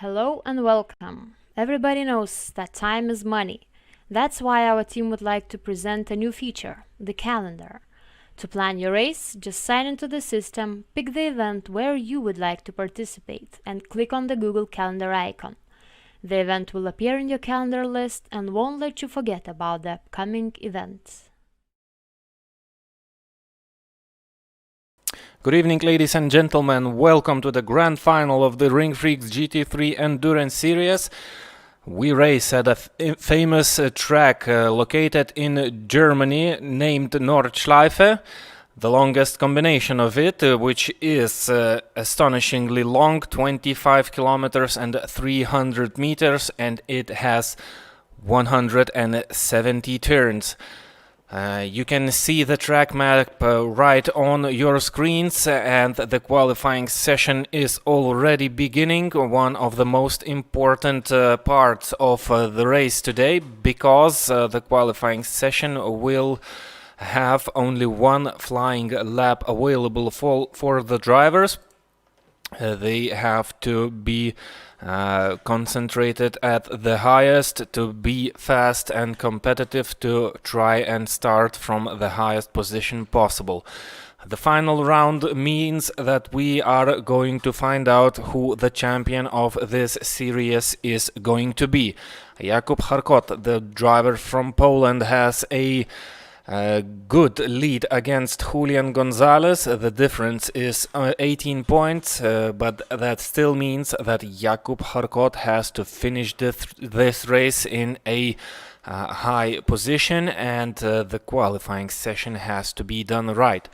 Hello and welcome. Everybody knows that time is money. That's why our team would like to present a new feature, the calendar. To plan your race, just sign into the system, pick the event where you would like to participate, and click on the Google Calendar icon. The event will appear in your calendar list and won't let you forget about the upcoming events. Good evening, ladies and gentlemen. Welcome to the grand final of the Ringfreaks GT3 Endurance Series. We race at a famous track located in Germany named Nordschleife. The longest combination of it, which is astonishingly long, 25 kilometers and 300 meters, and it has 170 turns. You can see the track map right on your screens, and the qualifying session is already beginning, one of the most important parts of the race today, because the qualifying session will have only one flying lap available for the drivers. They have to be concentrated at the highest, to be fast and competitive, to try and start from the highest position possible. The final round means that we are going to find out who the champion of this series is going to be. Jakub Charkot, the driver from Poland, has a good lead against Julian Gonzalez. The difference is 18 points, but that still means that Jakub Charkot has to finish this race in a high position, and the qualifying session has to be done right.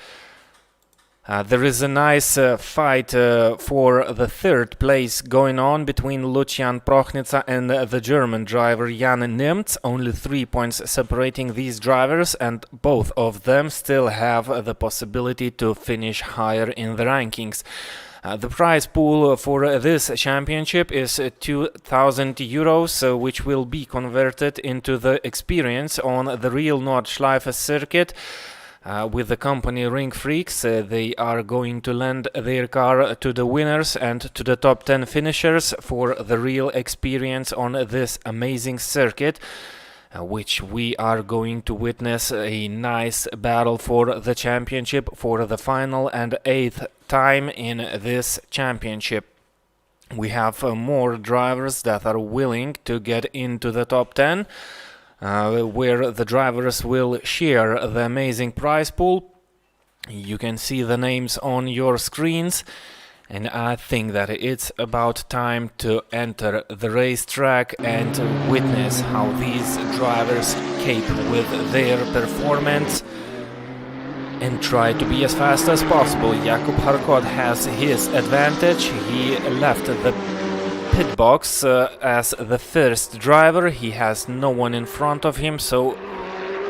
There is a nice fight for the third place going on between Lucian Prochnitsa and the German driver Jan Nimtz. Only 3 points separating these drivers, and both of them still have the possibility to finish higher in the rankings. The prize pool for this championship is 2,000 euros, which will be converted into the experience on the real Nordschleife circuit. With the company Ring Freaks, they are going to lend their car to the winners and to the top 10 finishers for the real experience on this amazing circuit, which we are going to witness a nice battle for the championship for the final and 8th time in this championship. We have more drivers that are willing to get into the top 10. Where the drivers will share the amazing prize pool. You can see the names on your screens, and I think that it's about time to enter the racetrack and witness how these drivers cope with their performance and try to be as fast as possible. Jakub Harkot has his advantage. He left the pit box as the first driver. He has no one in front of him, so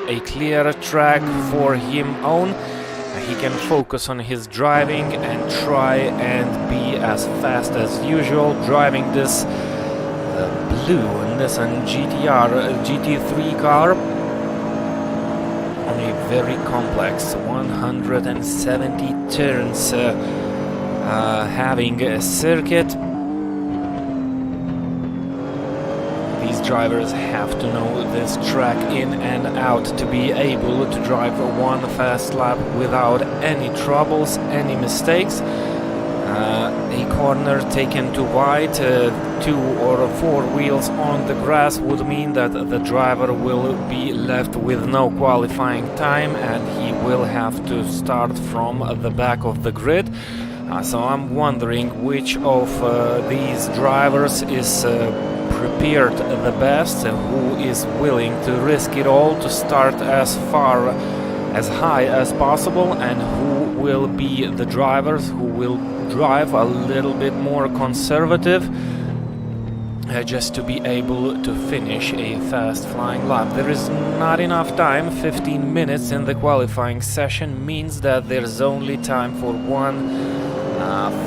a clear track for him own. He can focus on his driving and try and be as fast as usual, driving this blue Nissan GT3 car on a very complex 170 turns having a circuit. These drivers have to know this track in and out to be able to drive one fast lap without any troubles, any mistakes. A corner taken too wide, 2 or 4 wheels on the grass would mean that the driver will be left with no qualifying time and he will have to start from the back of the grid. So I'm wondering which of these drivers is prepared the best, who is willing to risk it all to start as high as possible, and who will be the drivers who will drive a little bit more conservative just to be able to finish a fast flying lap. There is not enough time. 15 minutes in the qualifying session means that there's only time for one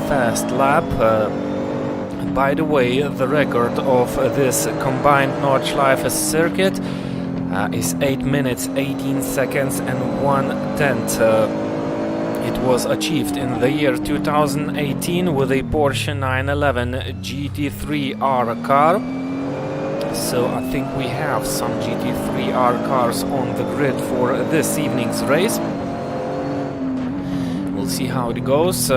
fast lap. By the way, the record of this combined Nordschleife circuit is 8 minutes, 18 seconds and 1/10. It was achieved in the year 2018 with a Porsche 911 GT3R car. So I think we have some GT3R cars on the grid for this evening's race. We'll see how it goes.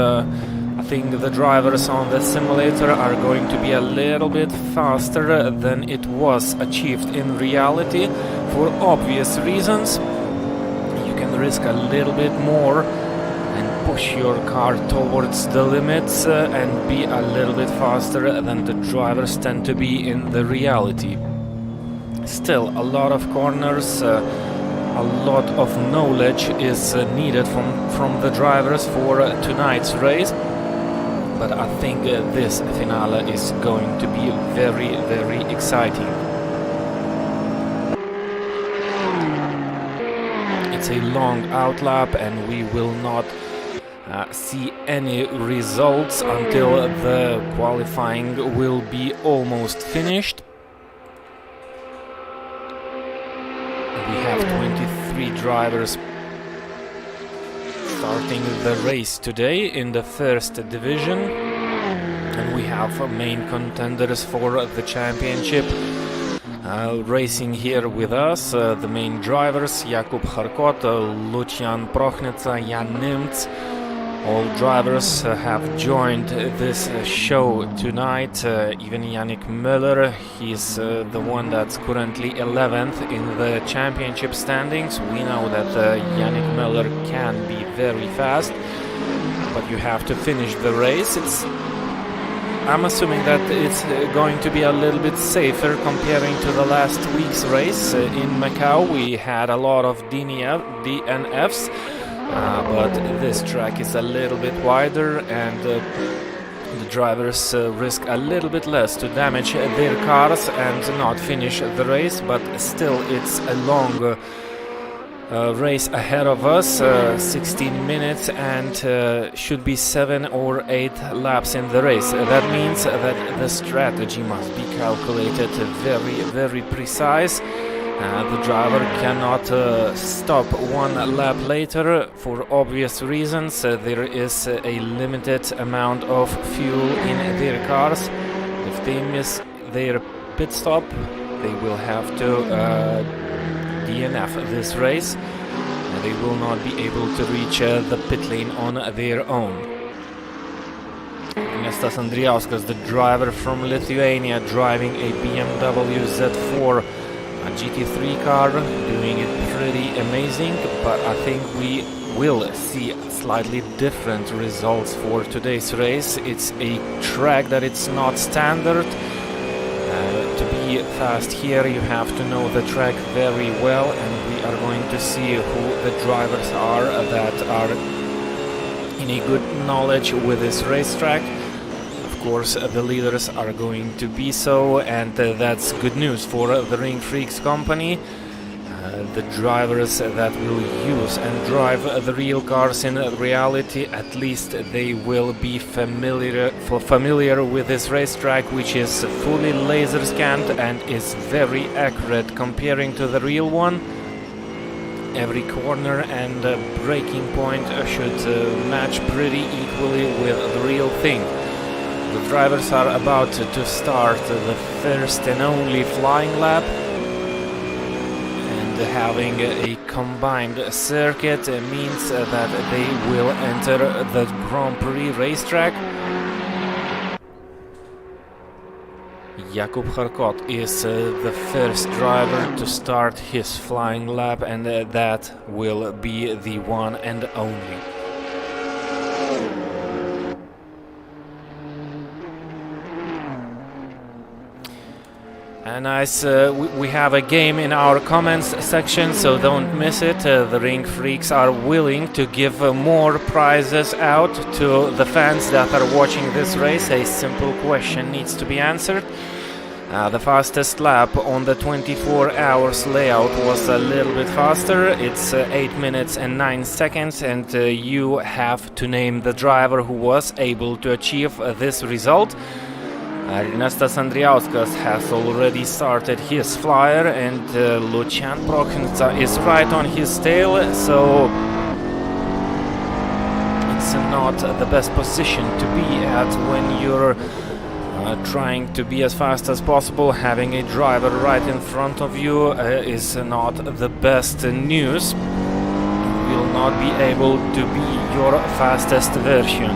I think the drivers on the simulator are going to be a little bit faster than it was achieved in reality for obvious reasons. You can risk a little bit more and push your car towards the limits and be a little bit faster than the drivers tend to be in the reality. Still, a lot of corners, a lot of knowledge is needed from the drivers for tonight's race. But I think this finale is going to be very, very exciting. It's a long outlap and we will not see any results until the qualifying will be almost finished. We have 23 drivers starting the race today in the first division, and we have main contenders for the championship racing here with us. The main drivers: Jakub Harkot, Lucian Prochnitsa, Jan Nimtz. All drivers have joined this show tonight. Even Yannick Müller, he's the one that's currently 11th in the championship standings. We know that Yannick Müller can be very fast, but you have to finish the race. I'm assuming that it's going to be a little bit safer comparing to the last week's race. In Macau we had a lot of DNFs. but this track is a little bit wider, and the drivers risk a little bit less to damage their cars and not finish the race, but still it's a long race ahead of us, 16 minutes, and should be 7 or 8 laps in the race. That means that the strategy must be calculated very precise. The driver cannot stop one lap later for obvious reasons. There is a limited amount of fuel in their cars. If they miss their pit stop, they will have to DNF this race. They will not be able to reach the pit lane on their own. Ernestas Andrijauskas, the driver from Lithuania, driving a BMW Z4 a GT3 car, doing it pretty amazing, but I think we will see slightly different results for today's race. It's a track that it's not standard. To be fast here, you have to know the track very well, and we are going to see who the drivers are that are in a good knowledge with this racetrack. Of course, the leaders are going to be so, and that's good news for the Ring Freaks company. The drivers that will use and drive the real cars in reality, at least they will be familiar with this racetrack, which is fully laser scanned and is very accurate comparing to the real one. Every corner and braking point should match pretty equally with the real thing. The drivers are about to start the first and only flying lap, and having a combined circuit means that they will enter the Grand Prix racetrack. Jakub Harkot is the first driver to start his flying lap, and that will be the one and only. Nice, we have a game in our comments section, so don't miss it. The Ring Freaks are willing to give more prizes out to the fans that are watching this race. A simple question needs to be answered. The fastest lap on the 24 hours layout was a little bit faster. It's 8 minutes and 9 seconds, and you have to name the driver who was able to achieve this result. Ernestas Andrijauskas has already started his flyer, and Lucian Prochnica is right on his tail, so it's not the best position to be at when you're trying to be as fast as possible. Having a driver right in front of you is not the best news. You will not be able to be your fastest version.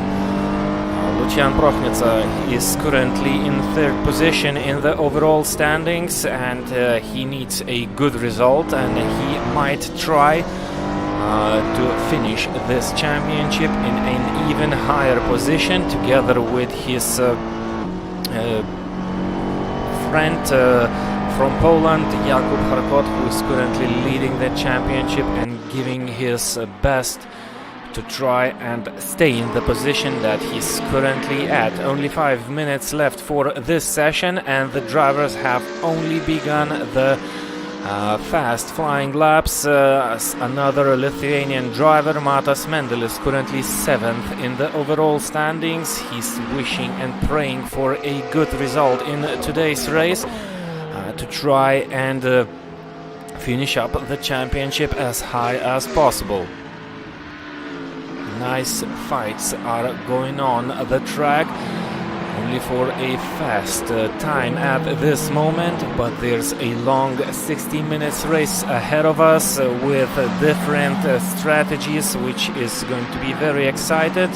Lucian Prochnica is currently in third position in the overall standings, and he needs a good result, and he might try to finish this championship in an even higher position together with his friend from Poland, Jakub Harkot, who is currently leading the championship and giving his best to try and stay in the position that he's currently at. Only 5 minutes left for this session, and the drivers have only begun the fast flying laps. Another Lithuanian driver, Matas Mendel, is currently 7th in the overall standings. He's wishing and praying for a good result in today's race to try and finish up the championship as high as possible. Nice fights are going on the track, only for a fast time at this moment, but there's a long 60 minutes race ahead of us with different strategies, which is going to be very exciting,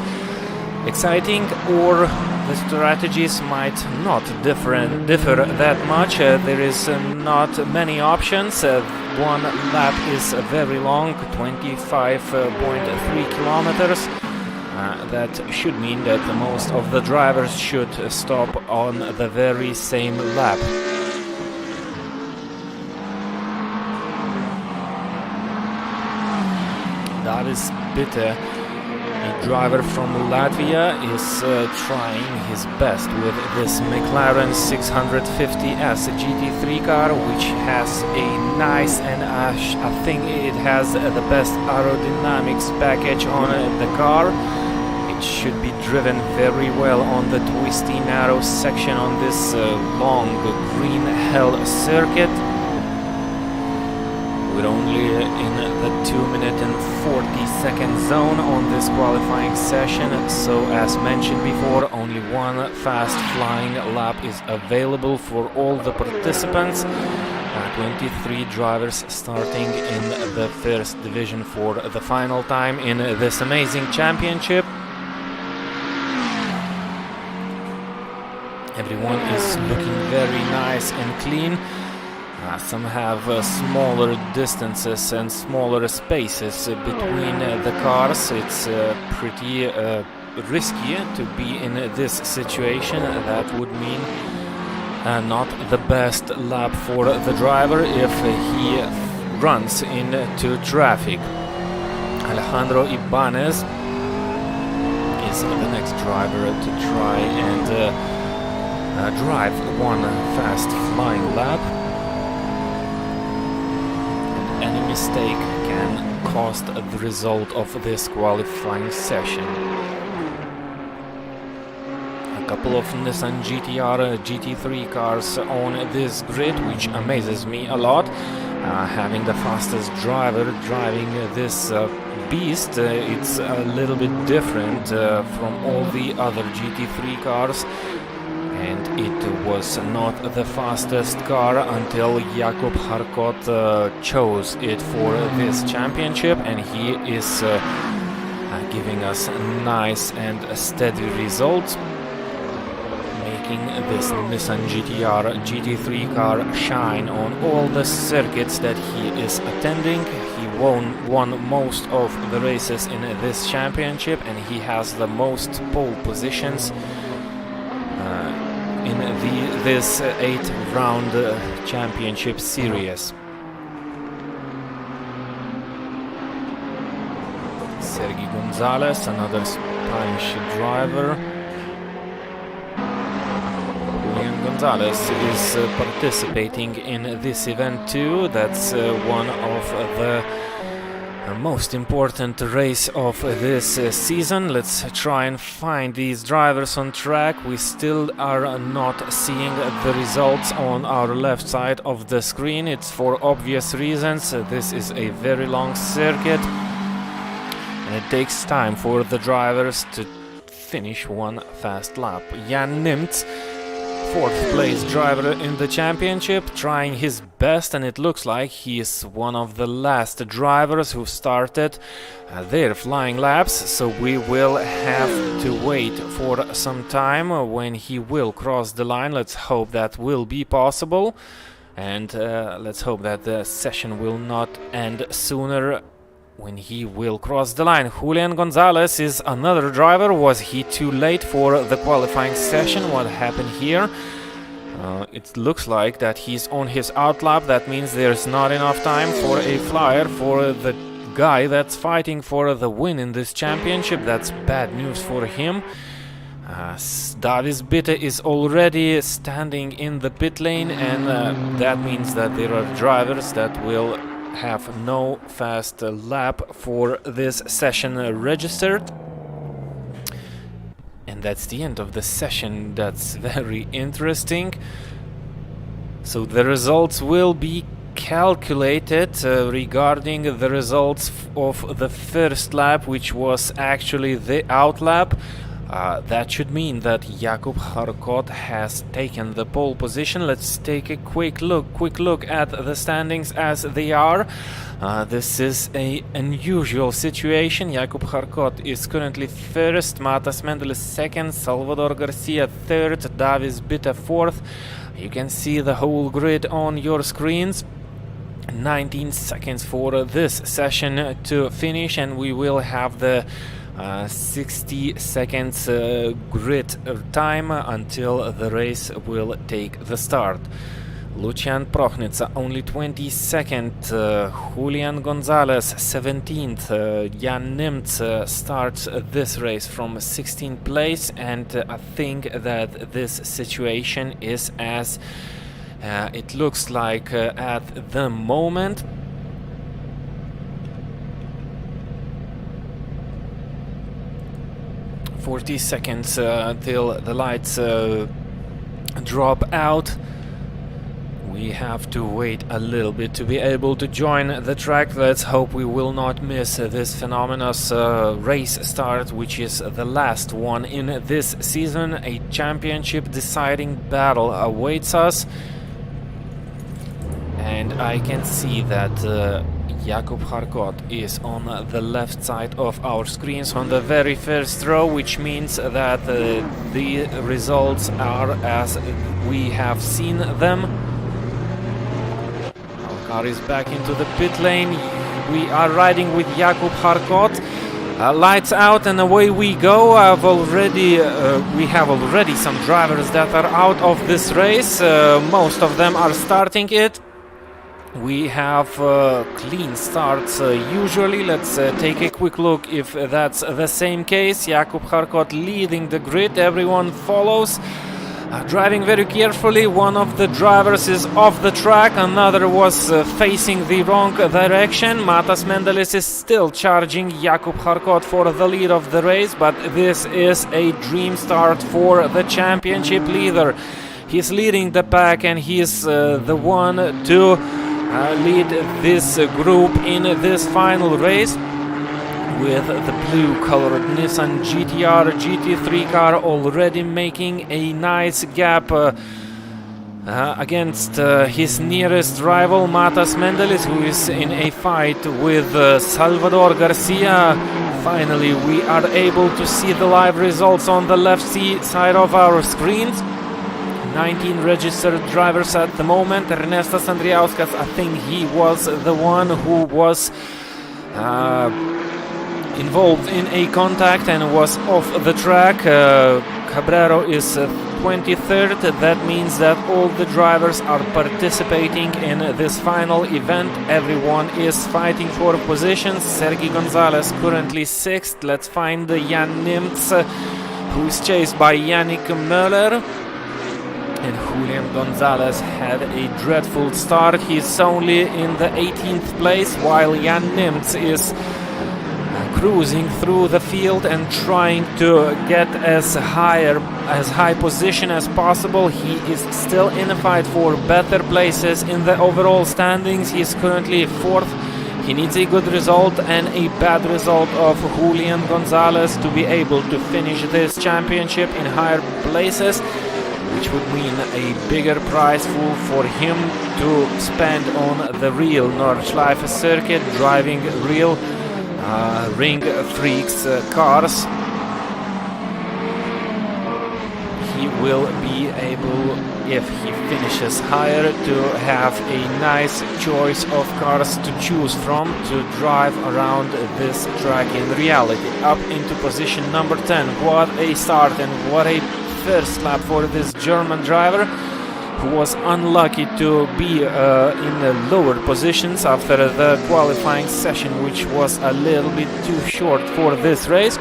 or the strategies might not differ that much. There is not many options. One lap is very long, 25.3 kilometers. That should mean that most of the drivers should stop on the very same lap. Davis Bitter, a driver from Latvia, is trying his best with this McLaren 650S GT3 car, which has a nice, and I think it has the best aerodynamics package on the car. It should be driven very well on the twisty, narrow section on this long green hell circuit. We're only in the 2-minute and 40-second zone on this qualifying session, so as mentioned before, only one fast flying lap is available for all the participants. 23 drivers starting in the first division for the final time in this amazing championship. Everyone is looking very nice and clean. Some have smaller distances and smaller spaces between the cars. It's pretty risky to be in this situation. That would mean not the best lap for the driver if he runs into traffic. Alejandro Ibanez is the next driver to try and drive one fast flying lap. Any mistake can cost the result of this qualifying session. A couple of Nissan GT-R GT3 cars on this grid, which amazes me a lot. Having the fastest driver driving this beast, it's a little bit different from all the other GT3 cars. And it was not the fastest car until Jakub Harkot chose it for this championship, and he is giving us nice and steady results, making this Nissan GT-R GT3 car shine on all the circuits that he is attending. He won most of the races in this championship, and he has the most pole positions in this 8-round championship series. Sergi Gonzalez, another Spanish driver. Julian Gonzalez is participating in this event too. That's one of the most important race of this season. Let's try and find these drivers on track. We still are not seeing the results on our left side of the screen. It's for obvious reasons. This is a very long circuit, and it takes time for the drivers to finish one fast lap. Jan Nimtz, fourth place driver in the championship, trying his best, and it looks like he is one of the last drivers who started their flying laps, so we will have to wait for some time when he will cross the line. Let's hope that will be possible, and let's hope that the session will not end sooner when he will cross the line. Julian Gonzalez is another driver. Was he too late for the qualifying session? What happened here? It looks like that he's on his outlap. That means there's not enough time for a flyer for the guy that's fighting for the win in this championship. That's bad news for him. Davis Bitter is already standing in the pit lane, and that means that there are drivers that will have no fast lap for this session registered. And that's the end of the session. That's very interesting. So the results will be calculated regarding the results of the first lap, which was actually the out lap. That should mean that Jakub Harkot has taken the pole position. Let's take a quick look at the standings as they are. This is an unusual situation. Jakub Harkot is currently first, Matas Mendelis second, Salvador Garcia third, Davis Bitter fourth. You can see the whole grid on your screens. 19 seconds for this session to finish, and we will have the 60 seconds grid time until the race will take the start. Lucian Prochnitsa only 22nd, Julian Gonzalez 17th, Jan Nimtz starts this race from 16th place, and I think that this situation is as it looks like at the moment. "40 seconds till the lights drop out. We have to wait a little bit to be able to join the track. Let's hope we will not miss this phenomenous race start, which is the last one in this season. A championship deciding battle awaits us. And I can see that Jakub Harkot is on the left side of our screens on the very first row, which means that the results are as we have seen them. Car is back into the pit lane. We are riding with Jakub Harkot. Lights out and away we go. We have already some drivers that are out of this race. Most of them are starting it. We have clean starts usually. Let's take a quick look if that's the same case. Jakub Harkot leading the grid. Everyone follows. Driving very carefully. One of the drivers is off the track, another was facing the wrong direction. Matas Mendelis is still charging Jakub Harkot for the lead of the race, but this is a dream start for the championship leader. He's leading the pack and he is the one to lead this group in this final race, with the blue-colored Nissan GT-R GT3 car already making a nice gap against his nearest rival, Matas Mendelis, who is in a fight with Salvador Garcia. Finally, we are able to see the live results on the left side of our screens. 19 registered drivers at the moment. Ernestas Andriauskas, I think he was the one who was involved in a contact and was off the track. Cabrero is 23rd. That means that all the drivers are participating in this final event. Everyone is fighting for positions. Sergi Gonzalez currently 6th. Let's find Jan Nimtz, who is chased by Yannick Möller. And Julian Gonzalez had a dreadful start. He's only in the 18th place, while Jan Nimtz is cruising through the field and trying to get as high position as possible. He is still in a fight for better places in the overall standings. He is currently 4th. He needs a good result and a bad result of Julian Gonzalez to be able to finish this championship in higher places, which would mean a bigger prize pool for him to spend on the real Nordschleife circuit, driving real Ring Freaks cars. He will be able, if he finishes higher, to have a nice choice of cars to choose from to drive around this track in reality. Up into position number 10. What a start and what a first lap for this German driver, who was unlucky to be in the lower positions after the qualifying session, which was a little bit too short for this race.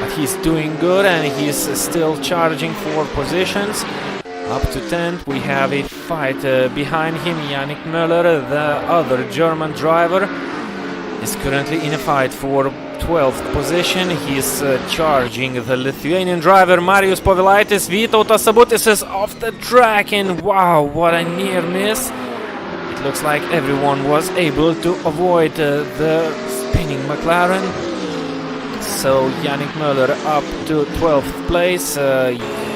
But he's doing good and he's still charging for positions. Up to 10th, we have a fight behind him. Yannick Möller, the other German driver, is currently in a fight for 12th position. He's charging the Lithuanian driver Marius Povilaitis. Vytautas Sabutis is off the track, and wow, what a near miss. It looks like everyone was able to avoid the spinning McLaren. So Yannick Möller up to 12th place.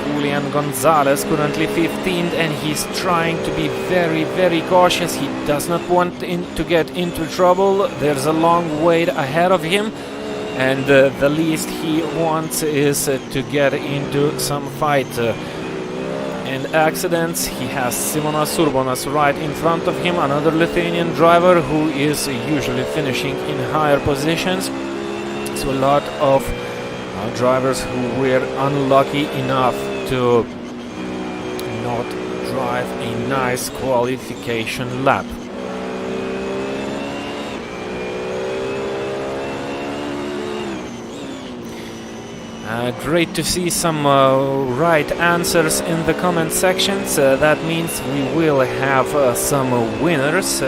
Julian Gonzalez currently 15th, and he's trying to be very, very cautious. He does not want to get into trouble. There's a long wait ahead of him, and the least he wants is to get into some fight and accidents. He has Simonas Urbonas right in front of him, another Lithuanian driver who is usually finishing in higher positions. So a lot of drivers who were unlucky enough to not survive a nice qualification lap. Great to see some right answers in the comment sections. That means we will have some winners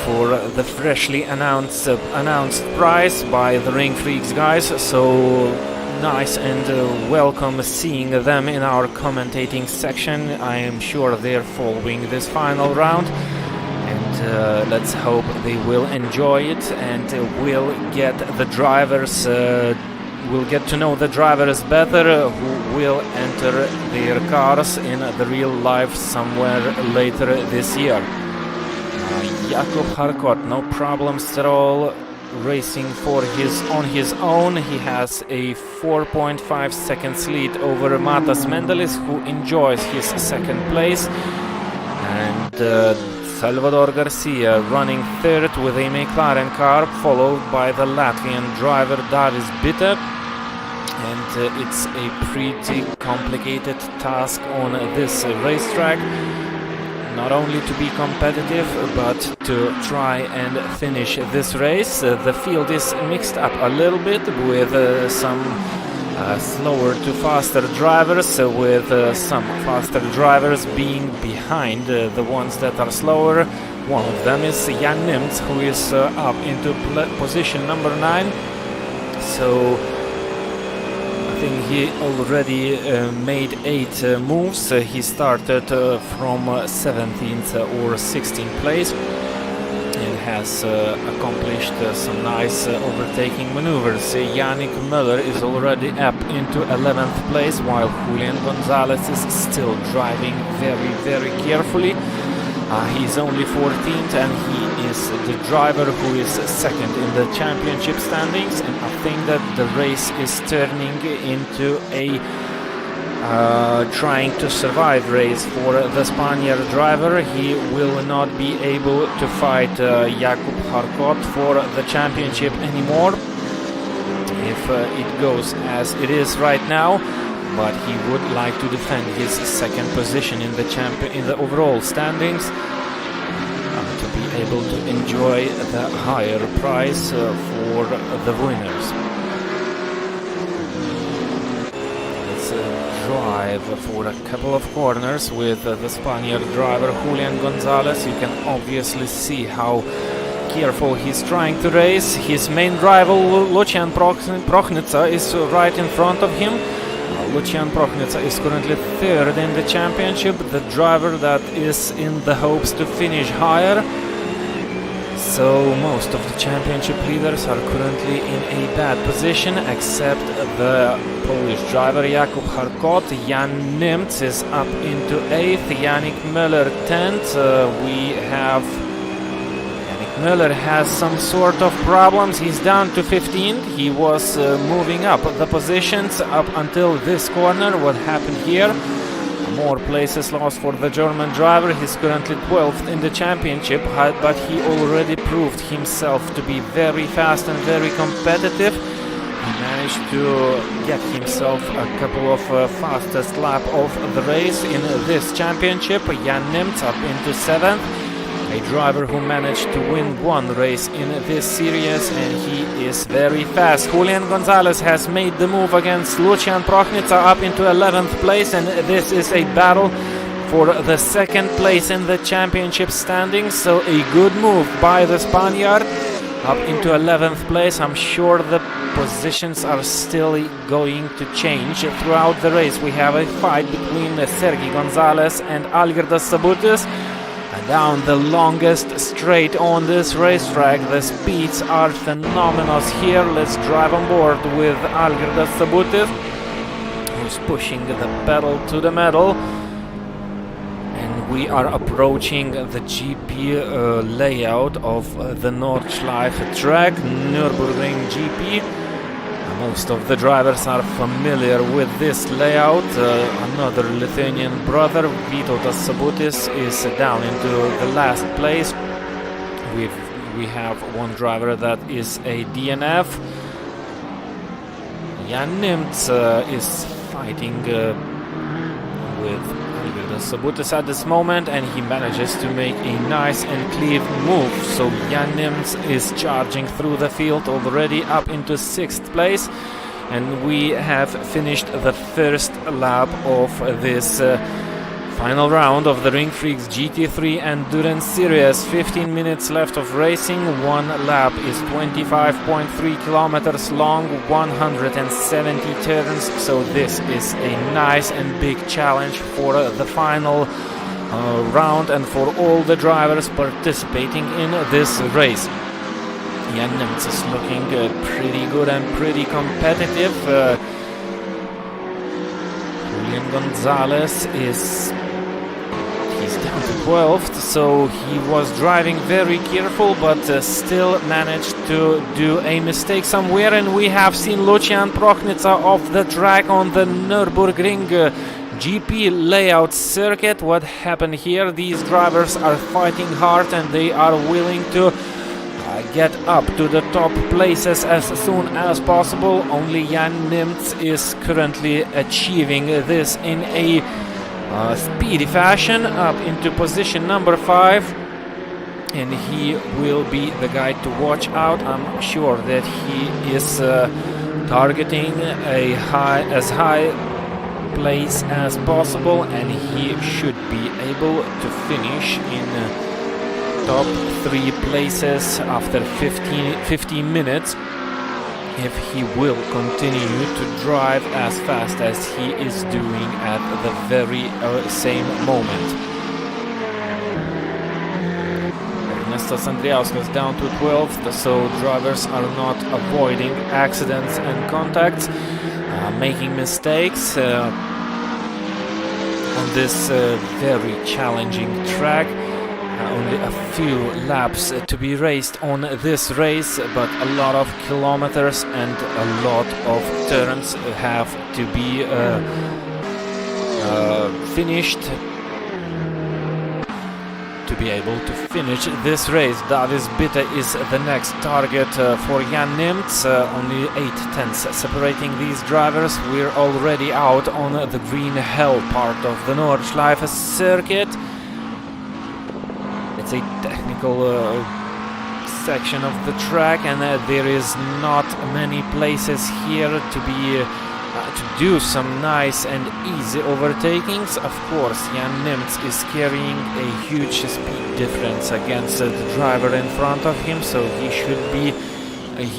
for the freshly announced prize by the Ring Freaks guys. So nice and welcome seeing them in our commentating section. I am sure they're following this final round. And let's hope they will enjoy it and we'll get the drivers. We'll get to know the drivers better who will enter their cars in the real life somewhere later this year. Jakub Harkot, no problems at all, racing on his own. He has a 4.5 seconds lead over Matas Mendelis, who enjoys his second place. And Salvador Garcia running third with a McLaren car, followed by the Latvian driver Davis Bitter. And it's a pretty complicated task on this racetrack, not only to be competitive but to try and finish this race. The field is mixed up a little bit with some slower to faster drivers, with some faster drivers being behind the ones that are slower. One of them is Jan Nimtz, who is up into position number 9. So I think he already made 8 moves. He started from 17th or 16th place and has accomplished some nice overtaking maneuvers. Yannick Müller is already up into 11th place, while Julian Gonzalez is still driving very, very carefully. He's only 14th and he is the driver who is second in the championship standings, and I think that the race is turning into a trying to survive race for the Spaniard driver. He will not be able to fight Jakub Harkot for the championship anymore if it goes as it is right now, but he would like to defend his second position in the overall standings to be able to enjoy the higher prize for the winners. Let's drive for a couple of corners with the Spaniard driver Julian Gonzalez. You can obviously see how careful he's trying to race. His main rival Lucian Prochnica is right in front of him. Lucian Prochnica is currently third in the championship, the driver that is in the hopes to finish higher. So most of the championship leaders are currently in a bad position, except the Polish driver Jakub Harkot. Jan Nimtz is up into 8th, Yannick Müller 10th. Müller has some sort of problems. He's down to 15th. He was moving up the positions up until this corner. What happened here? More places lost for the German driver. He's currently 12th in the championship, but he already proved himself to be very fast and very competitive. He managed to get himself a couple of fastest lap of the race in this championship. Jan Nimtz up into 7th. A driver who managed to win one race in this series, and he is very fast. Julian Gonzalez has made the move against Lucian Prochnica up into 11th place, and this is a battle for the second place in the championship standings. So a good move by the Spaniard up into 11th place. I'm sure the positions are still going to change throughout the race. We have a fight between Sergi Gonzalez and Algirdas Sabutis. Down the longest straight on this racetrack. The speeds are phenomenal here. Let's drive on board with Algirdas Sabutis, who's pushing the pedal to the metal. And we are approaching the GP layout of the Nordschleife track, Nürburgring GP. Most of the drivers are familiar with this layout. Another Lithuanian brother, Vytautas Sabutis, is down into the last place. We have one driver that is a DNF. Jan Nimtz is fighting with Algirdas Sabutis at this moment, and he manages to make a nice and clean move. So Jan Nimts is charging through the field already up into 6th place, and we have finished the first lap of this final round of the Ring Freaks GT3 Endurance Series. 15 minutes left of racing. One lap is 25.3 kilometers long, 170 turns, so this is a nice and big challenge for the final round and for all the drivers participating in this race. Jan Nimts is looking pretty good and pretty competitive. Julian Gonzalez he's down to 12th, so he was driving very careful, but still managed to do a mistake somewhere. And we have seen Lucian Prochnitsa off the track on the Nürburgring GP layout circuit. What happened here? These drivers are fighting hard and they are willing to get up to the top places as soon as possible. Only Jan Nimts is currently achieving this in a speedy fashion, up into position number 5, and he will be the guy to watch out. I'm sure that he is targeting as high place as possible, and he should be able to finish in top 3 places after 15 minutes if he will continue to drive as fast as he is doing at the very same moment. Ernestas Andriauskas down to 12th, so drivers are not avoiding accidents and contacts, making mistakes on this very challenging track. Only a few laps to be raced on this race, but a lot of kilometers and a lot of turns have to be finished to be able to finish this race. Davis Bitte is the next target for Jan Nimts. Only 8 tenths separating these drivers. We're already out on the Green Hell part of the Nordschleife circuit. It's a technical section of the track, and there is not many places here to be to do some nice and easy overtakings. Of course, Jan Nimts is carrying a huge speed difference against the driver in front of him, so he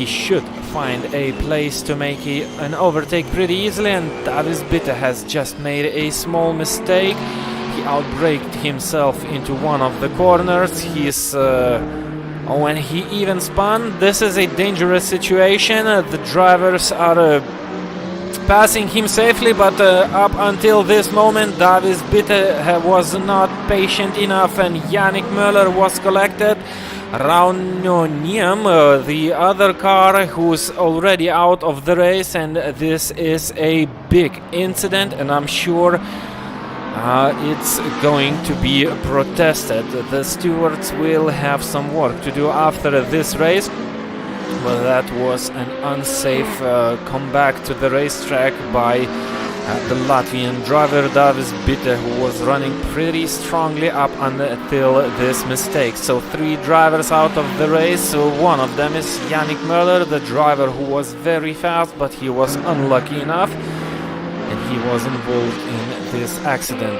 should find a place to make an overtake pretty easily. And Davis Bitte has just made a small mistake. He outbraked himself into one of the corners. When he even spun. This is a dangerous situation. The drivers are passing him safely, but up until this moment Davis Bitte was not patient enough, and Yannick Möller was collected. Raunonium, the other car, who's already out of the race, and this is a big incident, and I'm sure it's going to be protested. The stewards will have some work to do after this race, but that was an unsafe comeback to the racetrack by the Latvian driver Davis Bitte, who was running pretty strongly up until this mistake. So 3 drivers out of the race. One of them is Yannick Möller, the driver who was very fast, but he was unlucky enough and he was involved in this accident.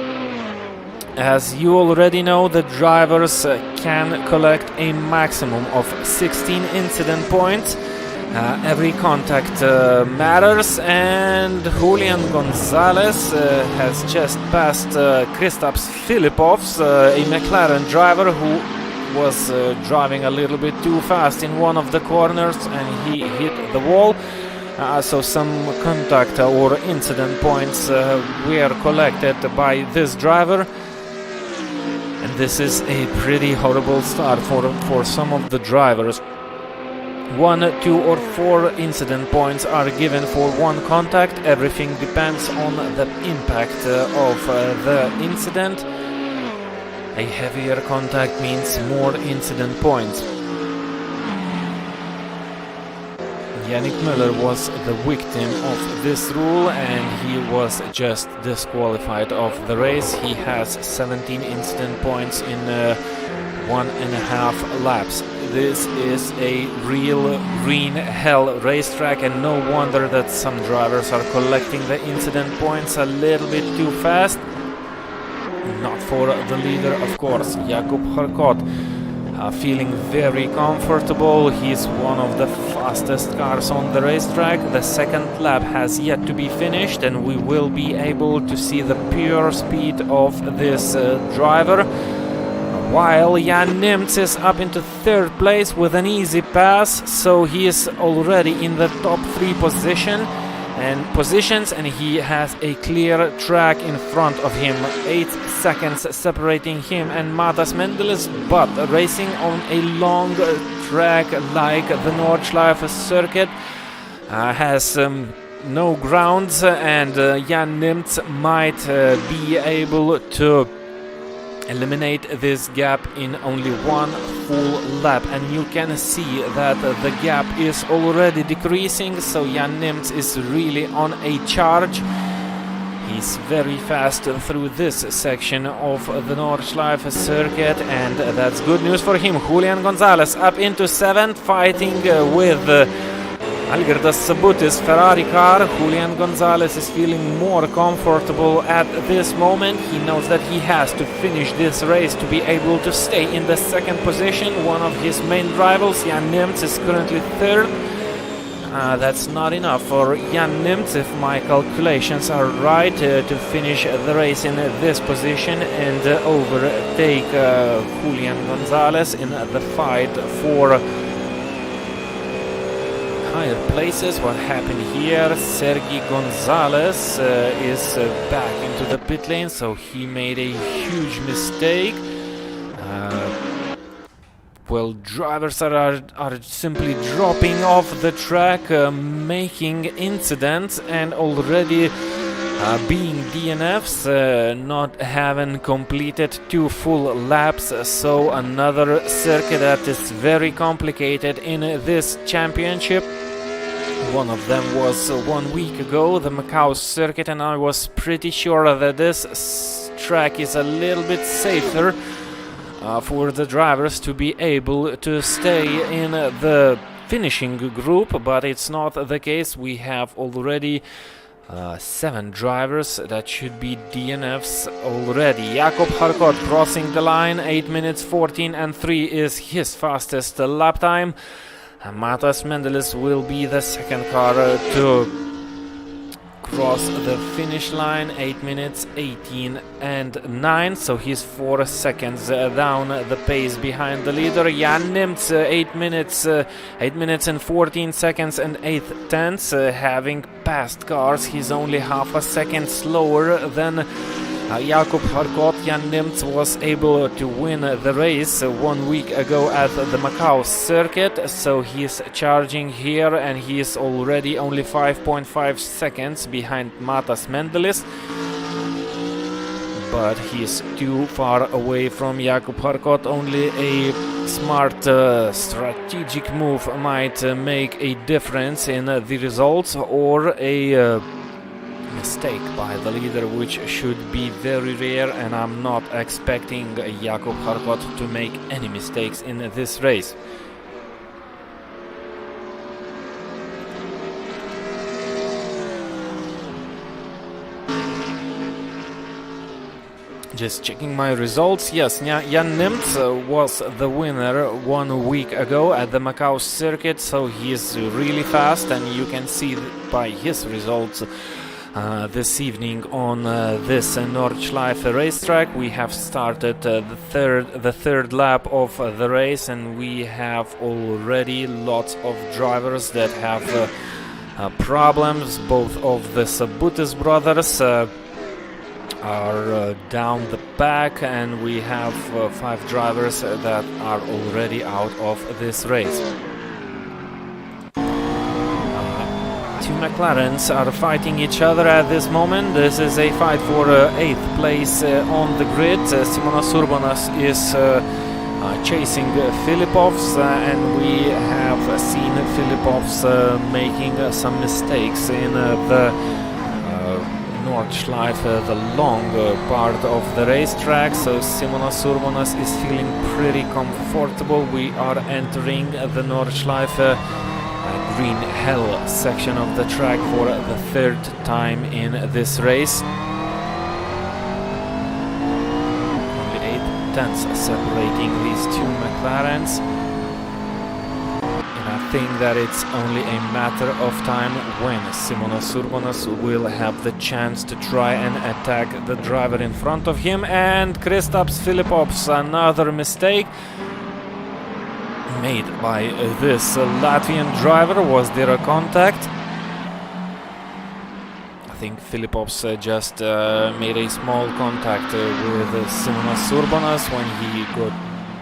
As you already know, the drivers can collect a maximum of 16 incident points. Every contact matters, and Julian Gonzalez has just passed Kristaps Filipovs, a McLaren driver who was driving a little bit too fast in one of the corners, and he hit the wall. So some contact or incident points were collected by this driver, and this is a pretty horrible start for some of the drivers. 1, 2 or 4 incident points are given for one contact. Everything depends on the impact of the incident. A heavier contact means more incident points. Yannick Müller was the victim of this rule and he was just disqualified of the race. He has 17 incident points in 1.5 laps. This is a real green hell racetrack, and no wonder that some drivers are collecting the incident points a little bit too fast. Not for the leader, of course, Jakub Harkot. Feeling very comfortable. He's one of the fastest cars on the racetrack. The second lap has yet to be finished and we will be able to see the pure speed of this driver. While Jan Nimtz is up into third place with an easy pass, so he is already in the top 3 positions and he has a clear track in front of him, 8 seconds separating him and Matas Mendelis, but racing on a long track like the Nordschleife circuit has no grounds, and Jan Nimtz might be able to eliminate this gap in only one full lap, and you can see that the gap is already decreasing, so Jan Nimtz is really on a charge. He's very fast through this section of the Nordschleife circuit, and that's good news for him. Julian Gonzalez up into 7th, fighting with Algirdas Sabutis Ferrari car. Julian Gonzalez is feeling more comfortable at this moment. He knows that he has to finish this race to be able to stay in the 2nd position. One of his main rivals, Jan Nimtz, is currently 3rd. That's not enough for Jan Nimtz, if my calculations are right, to finish the race in this position and overtake Julian Gonzalez in the fight for higher places. What happened here? Sergi Gonzalez is back into the pit lane, so he made a huge mistake. Well, drivers are simply dropping off the track, making incidents, and already being DNFs, not having completed 2 full laps. So another circuit that is very complicated in this championship. One of them was 1 week ago, the Macau circuit, and I was pretty sure that this track is a little bit safer for the drivers to be able to stay in the finishing group, but it's not the case. We have already 7 drivers that should be DNFs already. Jakub Harkot crossing the line, 8 minutes 14 and 3 is his fastest lap time. Matas Mendelis will be the second car to cross the finish line, 8 minutes 18 and 9, so he's 4 seconds down the pace behind the leader. Jan Nimtz 8 minutes and 14 seconds and 8 tenths, having passed cars. He's only half a second slower than Jakub Harkot. Jan Nimtz was able to win the race 1 week ago at the Macau circuit, so he's charging here and he is already only 5.5 seconds behind Matas Mendelis, but he's too far away from Jakub Harkot. Only a smart strategic move might make a difference in the results, or a mistake by the leader, which should be very rare, and I'm not expecting Jakub Harkot to make any mistakes in this race. Just checking my results. Yes, Jan Nimtz was the winner 1 week ago at the Macau circuit, so he's really fast, and you can see by his results this evening on this Nordschleife racetrack. We have started the third lap of the race, and we have already lots of drivers that have problems. Both of the Sabutis brothers are down the back, and we have 5 drivers that are already out of this race. 2 McLarens are fighting each other at this moment. This is a fight for 8th place on the grid. Simonas Urbonas is chasing Filipovs, and we have seen Filipovs making some mistakes in the Nordschleife, the long part of the racetrack. So Simonas Urbonas is feeling pretty comfortable. We are entering the Nordschleife Green Hell section of the track for the third time in this race. Only 8 tenths separating these two McLarens. And I think that it's only a matter of time when Simonas Urbonas will have the chance to try and attack the driver in front of him. And Kristaps Filipovs, another mistake made by this Latvian driver. Was there a contact? I think Filipovs just made a small contact with Simonas Urbonas when he got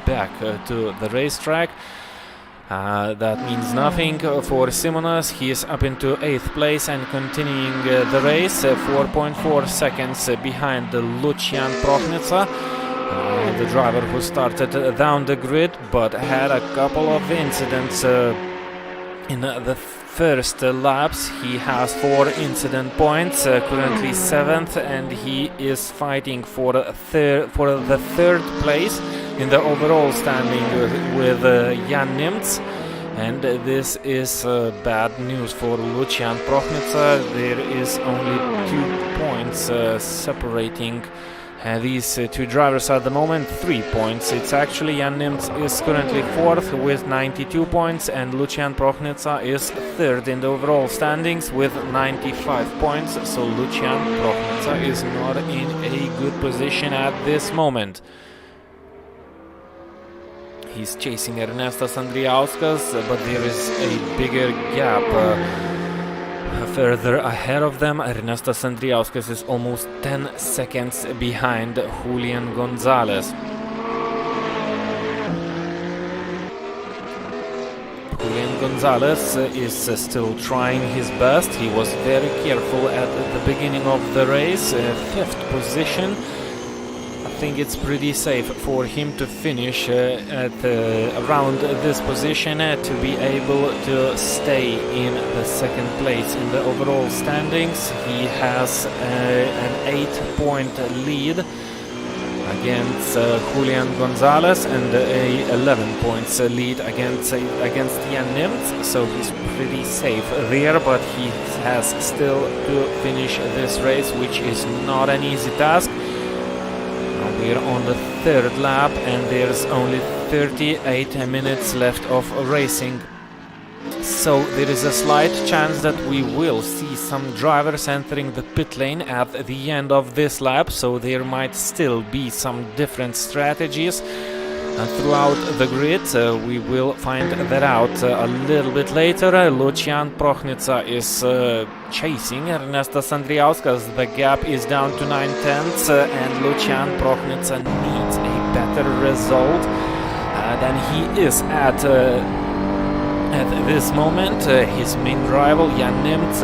back to the racetrack. That means nothing for Simonas. He is up into 8th place and continuing the race, 4.4 seconds behind Lucian Prochnica. The driver who started down the grid but had a couple of incidents in the first laps. He has 4 incident points, currently 7th, and he is fighting for the 3rd place in the overall standing with Jan Nimtz. And this is bad news for Lucian Prochnica. There is only 2 points separating these two drivers at the moment. 3 points. It's actually Jan Nimtz is currently 4th with 92 points, and Lucian Prochnica is 3rd in the overall standings with 95 points. So Lucian Prochnica is not in a good position at this moment. He's chasing Ernestas Andrijauskas, but there is a bigger gap further ahead of them. Ernestas Andrijauskas is almost 10 seconds behind Julian Gonzalez. Julian Gonzalez is still trying his best. He was very careful at the beginning of the race, 5th position. I think it's pretty safe for him to finish at around this position to be able to stay in the 2nd place in the overall standings. He has an 8-point lead against Julian Gonzalez and a 11 points lead against Jan Nimtz, so he's pretty safe there, but he has still to finish this race, which is not an easy task. We're on the 3rd lap and there's only 38 minutes left of racing. So there is a slight chance that we will see some drivers entering the pit lane at the end of this lap, so there might still be some different strategies throughout the grid. We will find that out a little bit later. Lucian Prochnica is chasing Ernestas Andrijauskas. The gap is down to 9 tenths, and Lucian Prochnica needs a better result than he is at this moment. His main rival Jan Nimtz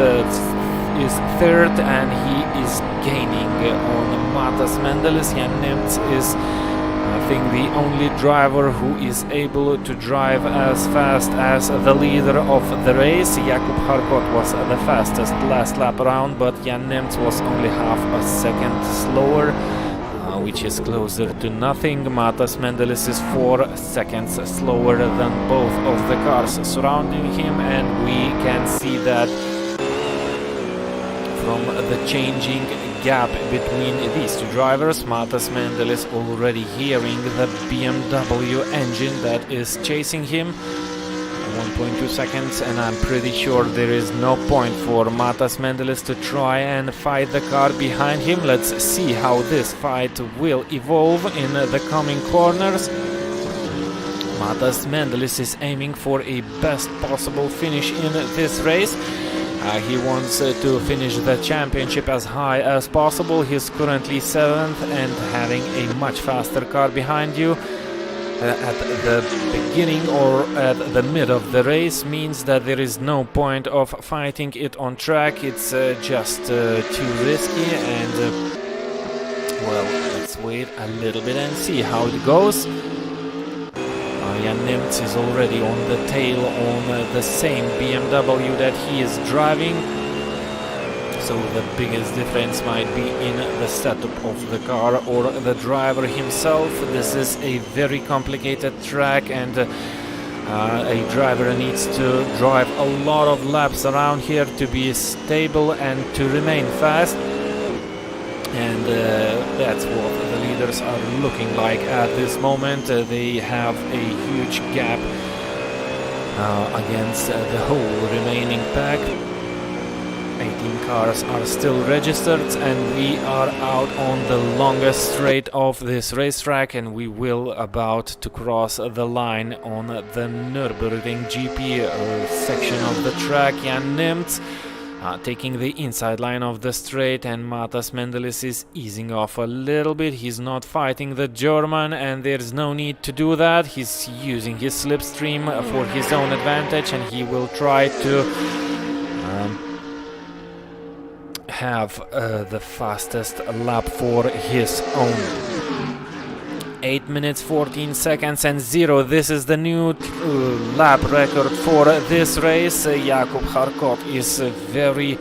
is 3rd, and he is gaining on Matas Mendelis. Jan Nimtz is, I think, the only driver who is able to drive as fast as the leader of the race. Jakub Harkot was the fastest last lap around, but Jan Nimtz was only half a second slower, which is closer to nothing. Matas Mendelis is 4 seconds slower than both of the cars surrounding him, and we can see that from the changing gap between these two drivers. Matas Mendelis already hearing the BMW engine that is chasing him. 1.2 seconds, and I'm pretty sure there is no point for Matas Mendelis to try and fight the car behind him. Let's see how this fight will evolve in the coming corners. Matas Mendelis is aiming for a best possible finish in this race. He wants to finish the championship as high as possible. He's currently 7th and having a much faster car behind you at the beginning or at the mid of the race means that there is no point of fighting it on track. It's just too risky, and well, let's wait a little bit and see how it goes. Jan Nimtz is already on the tail on the same BMW that he is driving. So the biggest difference might be in the setup of the car or the driver himself. This is a very complicated track, and a driver needs to drive a lot of laps around here to be stable and to remain fast. And that's what the leaders are looking like at this moment. They have a huge gap against the whole remaining pack. 18 cars are still registered, and we are out on the longest straight of this racetrack, and we will about to cross the line on the Nürburgring GP section of the track. Jan Nimtz taking the inside line of the straight, and Matas Mendelis is easing off a little bit. He's not fighting the German, and there's no need to do that. He's using his slipstream for his own advantage, and he will try to have the fastest lap for his own. 8 minutes 14 seconds and 0. This is the new lap record for this race. Jakub Harkot is very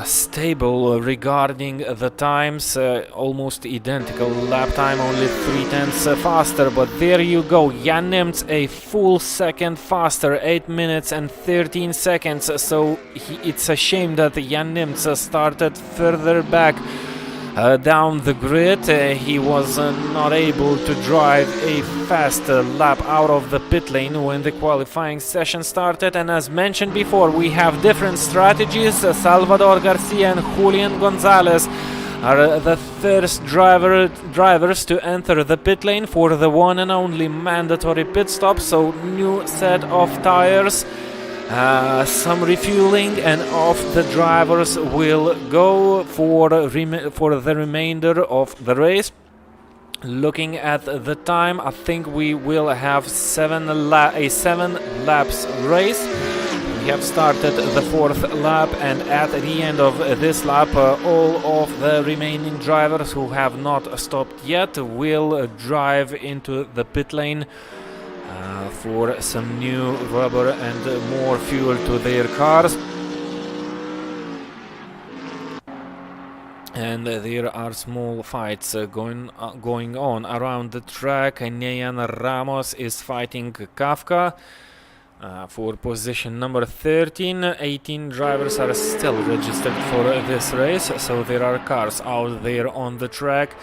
stable regarding the times, almost identical lap time, only 0.3 faster, but there you go, Jan Nimtz a full second faster, 8 minutes and 13 seconds, so it's a shame that Jan Nimtz started further back down the grid. He was not able to drive a fast lap out of the pit lane when the qualifying session started, and as mentioned before, we have different strategies. Salvador Garcia and Julian Gonzalez are the first drivers to enter the pit lane for the one and only mandatory pit stop, so new set of tires. Some refueling, and off the drivers will go for the remainder of the race. Looking at the time, I think we will have a 7 laps race. We have started the 4th lap, and at the end of this lap, all of the remaining drivers who have not stopped yet will drive into the pit lane for some new rubber and more fuel to their cars. And there are small fights going on around the track. Neyan Ramos is fighting Kafka for position number 13. 18 drivers are still registered for this race, so there are cars out there on the track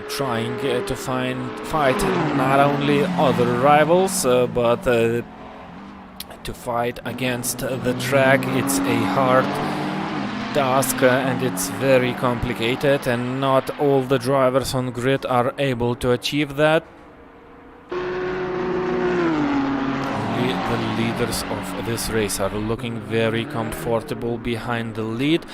trying to fight not only other rivals but to fight against the track. It's a hard task and it's very complicated, and not all the drivers on grid are able to achieve that. Only the leaders of this race are looking very comfortable behind the lead.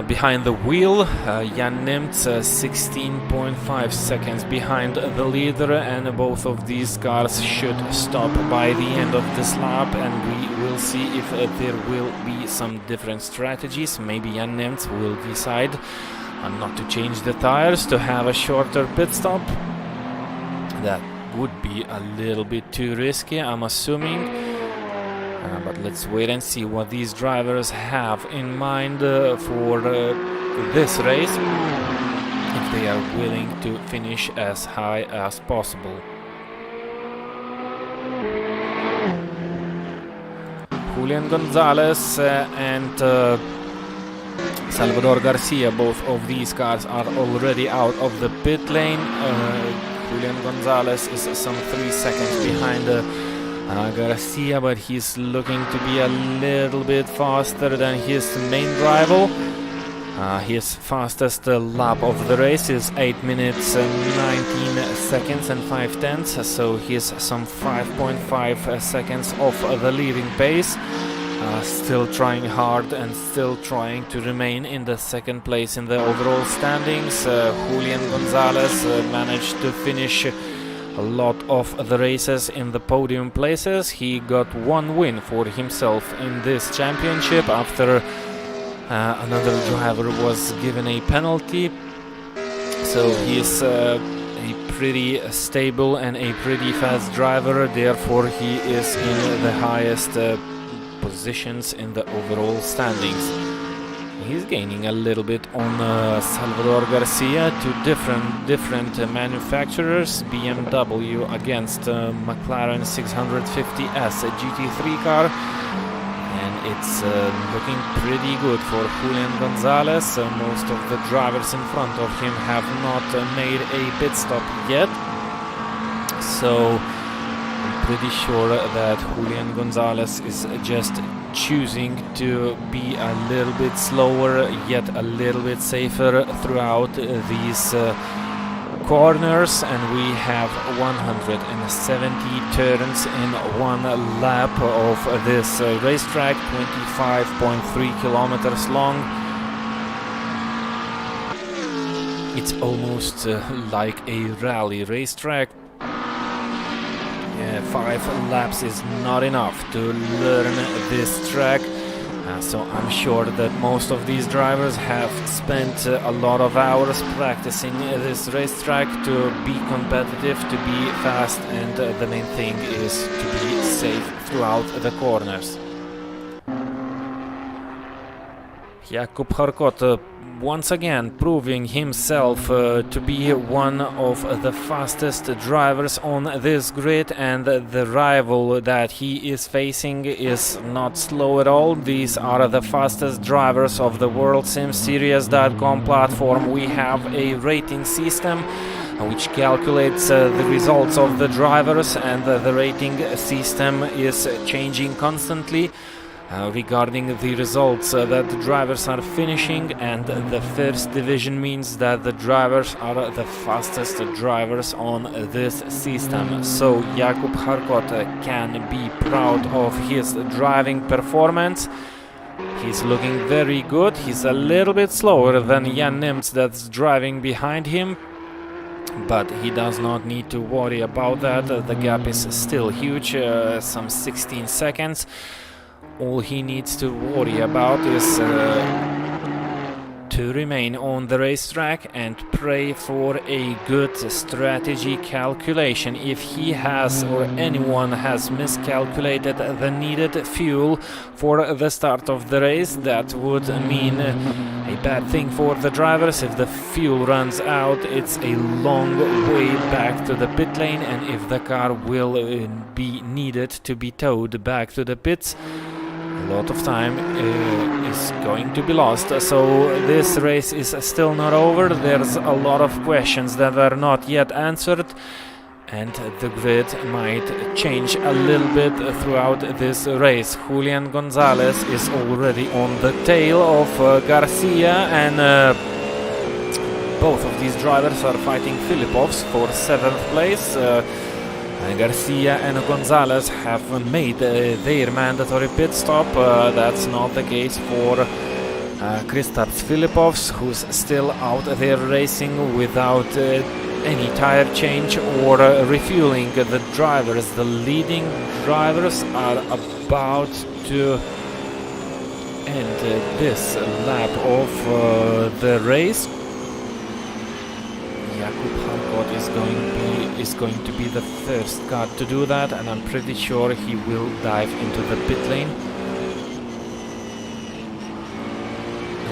Behind the wheel, Jan Nimtz 16.5 seconds behind the leader, and both of these cars should stop by the end of this lap, and we will see if there will be some different strategies. Maybe Jan Nimtz will decide not to change the tires, to have a shorter pit stop. That would be a little bit too risky, I'm assuming. But let's wait and see what these drivers have in mind for this race, if they are willing to finish as high as possible. Julian Gonzalez and Salvador Garcia, both of these cars are already out of the pit lane. Julian Gonzalez is some 3 seconds behind Garcia, but he's looking to be a little bit faster than his main rival. His fastest lap of the race is 8 minutes and 19 seconds and 5/10, so he's some 5.5 seconds off the leading pace. Still trying hard and still trying to remain in the second place in the overall standings. Julian Gonzalez managed to finish a lot of the races in the podium places. He got one win for himself in this championship after another driver was given a penalty. So a pretty stable and a pretty fast driver, therefore he is in the highest positions in the overall standings. He's gaining a little bit on Salvador Garcia, two different manufacturers, BMW against McLaren 650S, a GT3 car. And it's looking pretty good for Julian Gonzalez. Most of the drivers in front of him have not made a pit stop yet. So I'm pretty sure that Julian Gonzalez is just choosing to be a little bit slower, yet a little bit safer throughout these corners, and we have 170 turns in one lap of this racetrack, 25.3 kilometers long. It's almost like a rally racetrack. 5 laps is not enough to learn this track. So I'm sure that most of these drivers have spent a lot of hours practicing this racetrack to be competitive, to be fast, and the main thing is to be safe throughout the corners. Jakub Harkot once again proving himself to be one of the fastest drivers on this grid, and the rival that he is facing is not slow at all. These are the fastest drivers of the WorldSimSeries.com platform. We have a rating system which calculates the results of the drivers, and the rating system is changing constantly regarding the results that the drivers are finishing, and the first division means that the drivers are the fastest drivers on this system. So Jakub Harkot can be proud of his driving performance. He's looking very good. He's a little bit slower than Jan Nimtz that's driving behind him, but he does not need to worry about that. The gap is still huge, some 16 seconds. All he needs to worry about is to remain on the racetrack and pray for a good strategy calculation. If he has, or anyone has, miscalculated the needed fuel for the start of the race, that would mean a bad thing for the drivers. If the fuel runs out, it's a long way back to the pit lane, and if the car will be needed to be towed back to the pits, a lot of time is going to be lost. So this race is still not over. There's a lot of questions that are not yet answered, and the grid might change a little bit throughout this race. Julian Gonzalez is already on the tail of Garcia, and both of these drivers are fighting Filipovs for 7th place. Garcia and Gonzalez have made their mandatory pit stop. That's not the case for Kristaps Filipovs, who's still out there racing without any tire change or refueling. The drivers, the leading drivers, are about to end this lap of the race. Jakub Harkot is going to be the first car to do that, and I'm pretty sure he will dive into the pit lane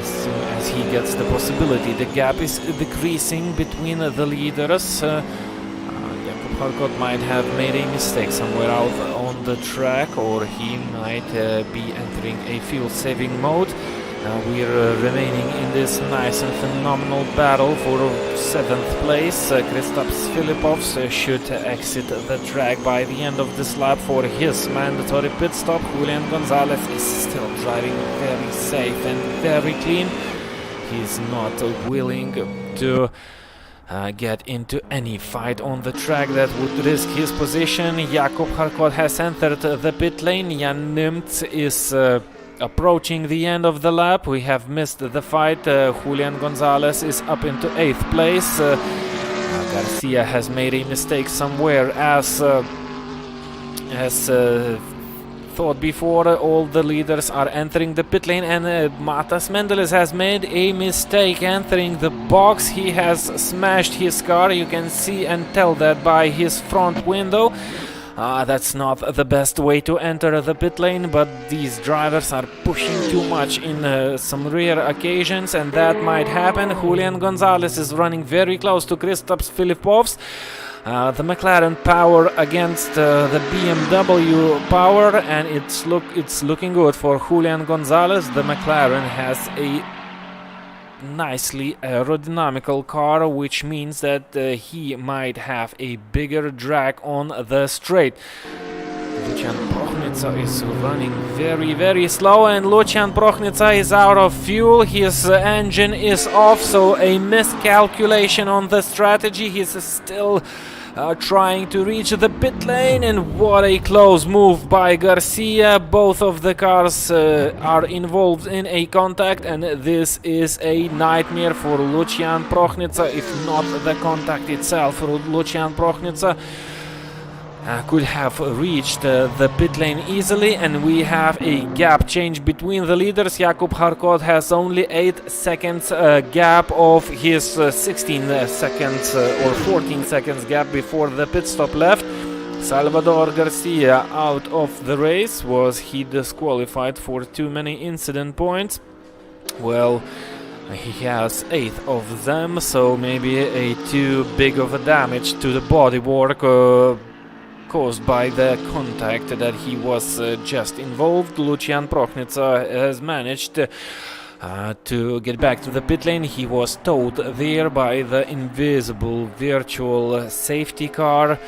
as soon as he gets the possibility. The gap is decreasing between the leaders. Jakub Harkot might have made a mistake somewhere out on the track, or he might be entering a fuel-saving mode. We're remaining in this nice and phenomenal battle for 7th place. Kristaps Filipovs should exit the track by the end of this lap for his mandatory pit stop. Julian Gonzalez is still driving very safe and very clean. He's not willing to get into any fight on the track that would risk his position. Jakub Harkot has entered the pit lane. Jan Nimtz is approaching the end of the lap. We have missed the fight. Julian Gonzalez is up into 8th place. Garcia has made a mistake somewhere as thought before. All the leaders are entering the pit lane, and Matas Mendelis has made a mistake entering the box. He has smashed his car. You can see and tell that by his front window. That's not the best way to enter the pit lane, but these drivers are pushing too much in some rare occasions, and that might happen. Julian Gonzalez is running very close to Kristaps Filipovs. The McLaren power against the BMW power, and it's looking good for Julian Gonzalez. The McLaren has a nicely aerodynamical car, which means that he might have a bigger drag on the straight. Lucian Prochnica is running very slow, and Lucian Prochnica is out of fuel. His engine is off, so a miscalculation on the strategy. He's still trying to reach the pit lane, and what a close move by Garcia. Both of the cars are involved in a contact, and this is a nightmare for Lucian Prochnica, if not the contact itself. Lucian Prochnica could have reached the pit lane easily, and we have a gap change between the leaders. Jakub Harkot has only 8 seconds gap of his 16 seconds or 14 seconds gap before the pit stop left. Salvador Garcia out of the race. Was he disqualified for too many incident points? Well, he has 8 of them, so maybe a too big of a damage to the bodywork caused by the contact that he was just involved. Lucian Prochnica has managed to get back to the pit lane. He was towed there by the invisible virtual safety car.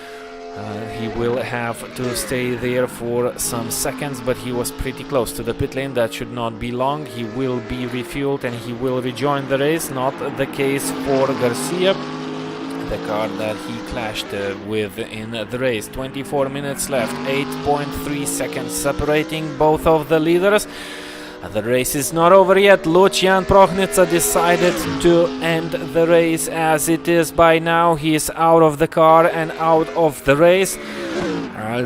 He will have to stay there for some seconds, but he was pretty close to the pit lane. That should not be long. He will be refueled and he will rejoin the race. Not the case for Garcia, the car that he clashed with in the race. 24 minutes left, 8.3 seconds separating both of the leaders. The race is not over yet. Lucian Prochnica decided to end the race as it is by now. He is out of the car and out of the race.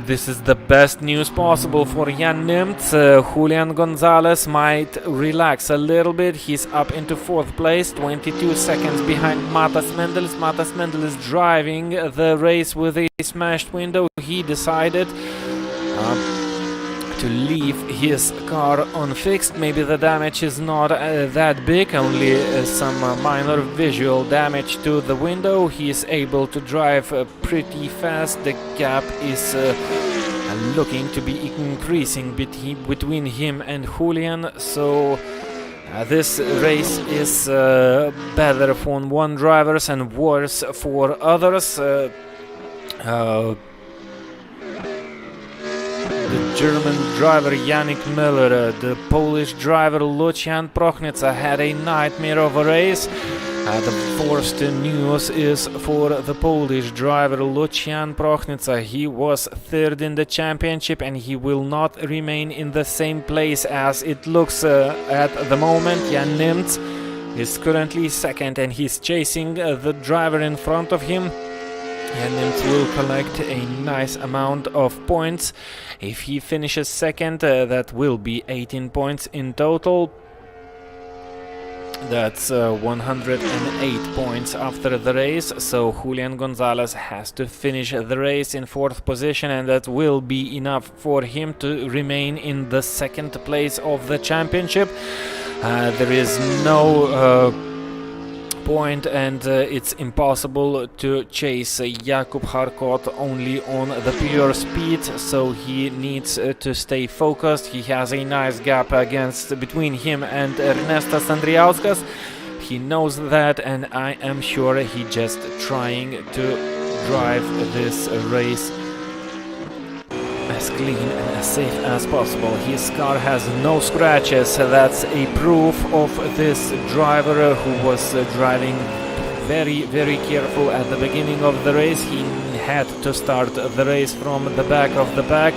This is the best news possible for Jan Nimtz. Julian Gonzalez might relax a little bit. He's up into 4th place, 22 seconds behind Matas Mendelis. Matas Mendelis driving the race with a smashed window. He decided to leave his car unfixed. Maybe the damage is not that big, only some minor visual damage to the window. He is able to drive pretty fast. The gap is looking to be increasing between him and Julian, so this race is better for one drivers and worse for others. The German driver Yannick Miller, the Polish driver Lucian Prochnica had a nightmare of a race. The worst news is for the Polish driver Lucian Prochnica. He was 3rd in the championship, and he will not remain in the same place as it looks at the moment. Jan Nimtz is currently 2nd, and he's chasing the driver in front of him. Jan Nimtz will collect a nice amount of points. If he finishes 2nd, that will be 18 points in total. That's 108 points after the race, so Julian Gonzalez has to finish the race in 4th position, and that will be enough for him to remain in the 2nd place of the championship. There is no point, and it's impossible to chase Jakub Harkot only on the pure speed, so he needs to stay focused. He has a nice gap between him and Ernestas Andriauskas. He knows that, and I am sure he's just trying to drive this race as clean and as safe as possible. His car has no scratches. That's a proof of this driver who was driving very careful at the beginning of the race. He had to start the race from the back of the pack.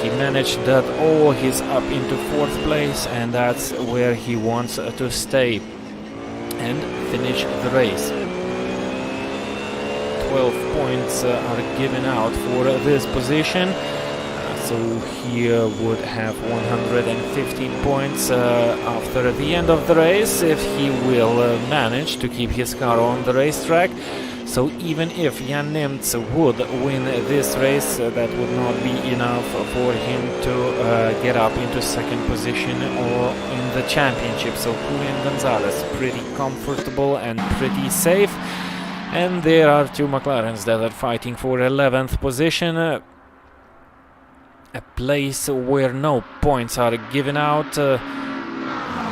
He managed that all. He's up into 4th place, and that's where he wants to stay and finish the race. 12 points are given out for this position. so he would have 115 points after the end of the race if he will manage to keep his car on the racetrack. So even if Jan Nimtz would win this race, that would not be enough for him to get up into second position or in the championship. So Julian Gonzalez pretty comfortable and pretty safe. And there are two McLarens that are fighting for 11th position, a place where no points are given out,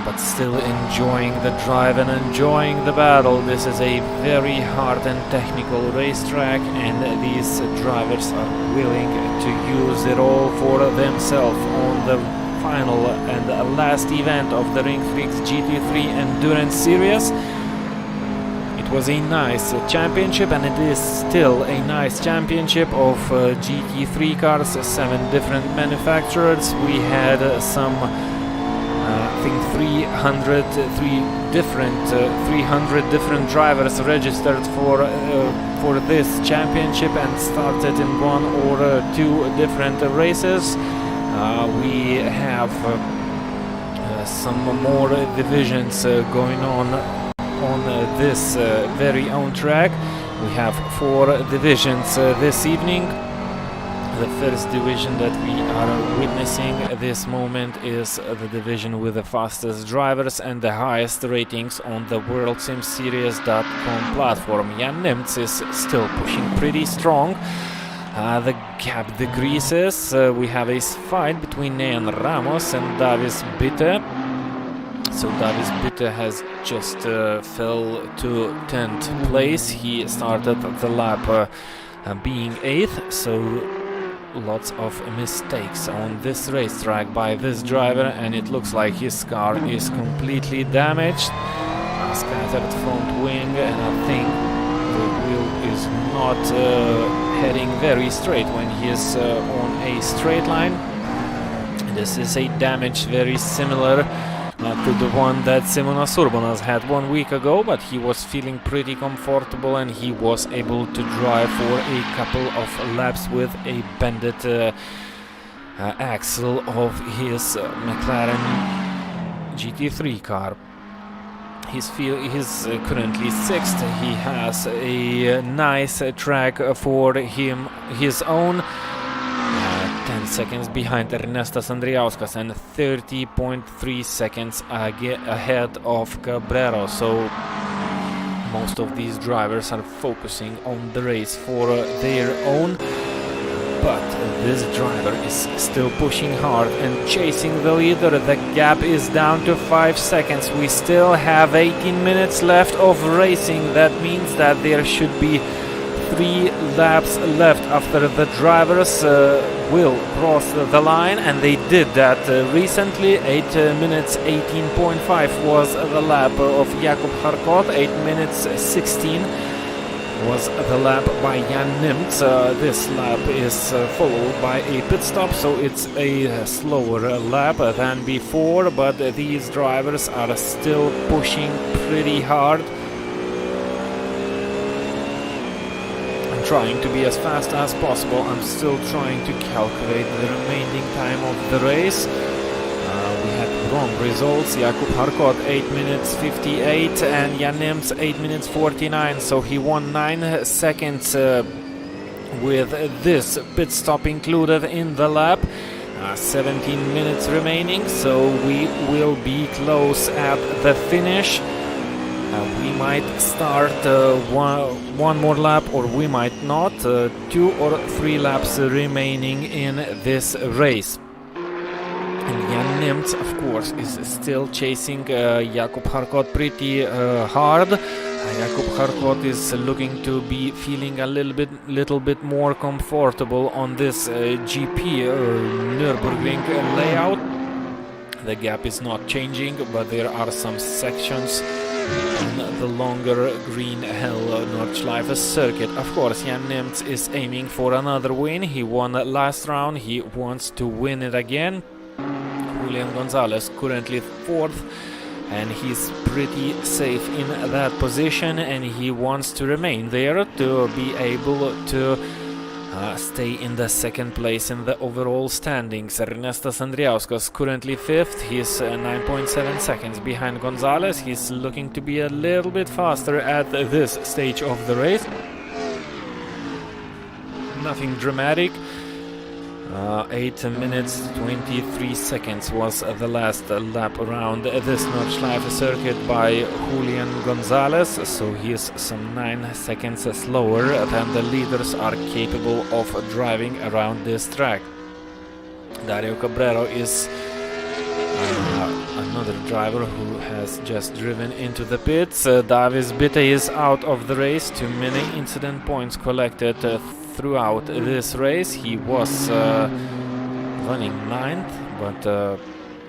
but still enjoying the drive and enjoying the battle. This is a very hard and technical racetrack, and these drivers are willing to use it all for themselves on the final and last event of the Ringfreaks GT3 Endurance Series. It was a nice championship, and it is still a nice championship of GT3 cars, 7 different manufacturers. We had some I think 300 different drivers registered for this championship and started in one or two different races. We have some more divisions going on this very own track. We have 4 divisions this evening. The first division that we are witnessing at this moment is the division with the fastest drivers and the highest ratings on the WorldSimSeries.com platform. Jan Nimtz is still pushing pretty strong. The gap decreases. We have a fight between Nean Ramos and Davis Bitte. So Davis Bitte has just fell to 10th place. He started the lap being 8th, so lots of mistakes on this racetrack by this driver, and it looks like his car is completely damaged. A scattered front wing, and I think the wheel is not heading very straight when he is on a straight line. This is a damage very similar to the one that Simonas Urbonas had 1 week ago, but he was feeling pretty comfortable and he was able to drive for a couple of laps with a bended axle of his McLaren GT3 car. He's currently 6th. He has a nice track for his own. 10 seconds behind Ernestas Andriauskas and 30.3 seconds ahead of Cabrero. So most of these drivers are focusing on the race for their own. But this driver is still pushing hard and chasing the leader. The gap is down to 5 seconds. We still have 18 minutes left of racing. That means that there should be 3 laps left after the drivers will cross the line, and they did that recently. 8 minutes 18.5 was the lap of Jakub Harkot. 8 minutes 16 was the lap by Jan Nimtz. This lap is followed by a pit stop, so it's a slower lap than before, but these drivers are still pushing pretty hard, trying to be as fast as possible. I'm still trying to calculate the remaining time of the race. We had wrong results. Jakub Harkot 8 minutes 58 and Jan Nimtz 8 minutes 49, so he won 9 seconds with this pit stop included in the lap. 17 minutes remaining, so we will be close at the finish. We might start one more lap, or we might not. 2 or 3 laps remaining in this race. And Jan Nimtz, of course, is still chasing Jakub Harkot pretty hard. Jakub Harkot is looking to be feeling a little bit more comfortable on this GP Nürburgring layout. The gap is not changing, but there are some sections on the longer Green Hell Nordschleife circuit. Of course, Jan Nimtz is aiming for another win. He won last round, he wants to win it again. Julian Gonzalez currently 4th, and he's pretty safe in that position, and he wants to remain there to be able to stay in the second place in the overall standings. Ernestas Andriauskas currently 5th. He's 9.7 seconds behind Gonzalez. He's looking to be a little bit faster at this stage of the race. Nothing dramatic. 8 minutes 23 seconds was the last lap around this Nordschleife circuit by Julian Gonzalez, so he is some 9 seconds slower than the leaders are capable of driving around this track. Dario Cabrero is another driver who has just driven into the pits. Davis Bitte is out of the race. Too many incident points collected throughout this race. He was running 9th, but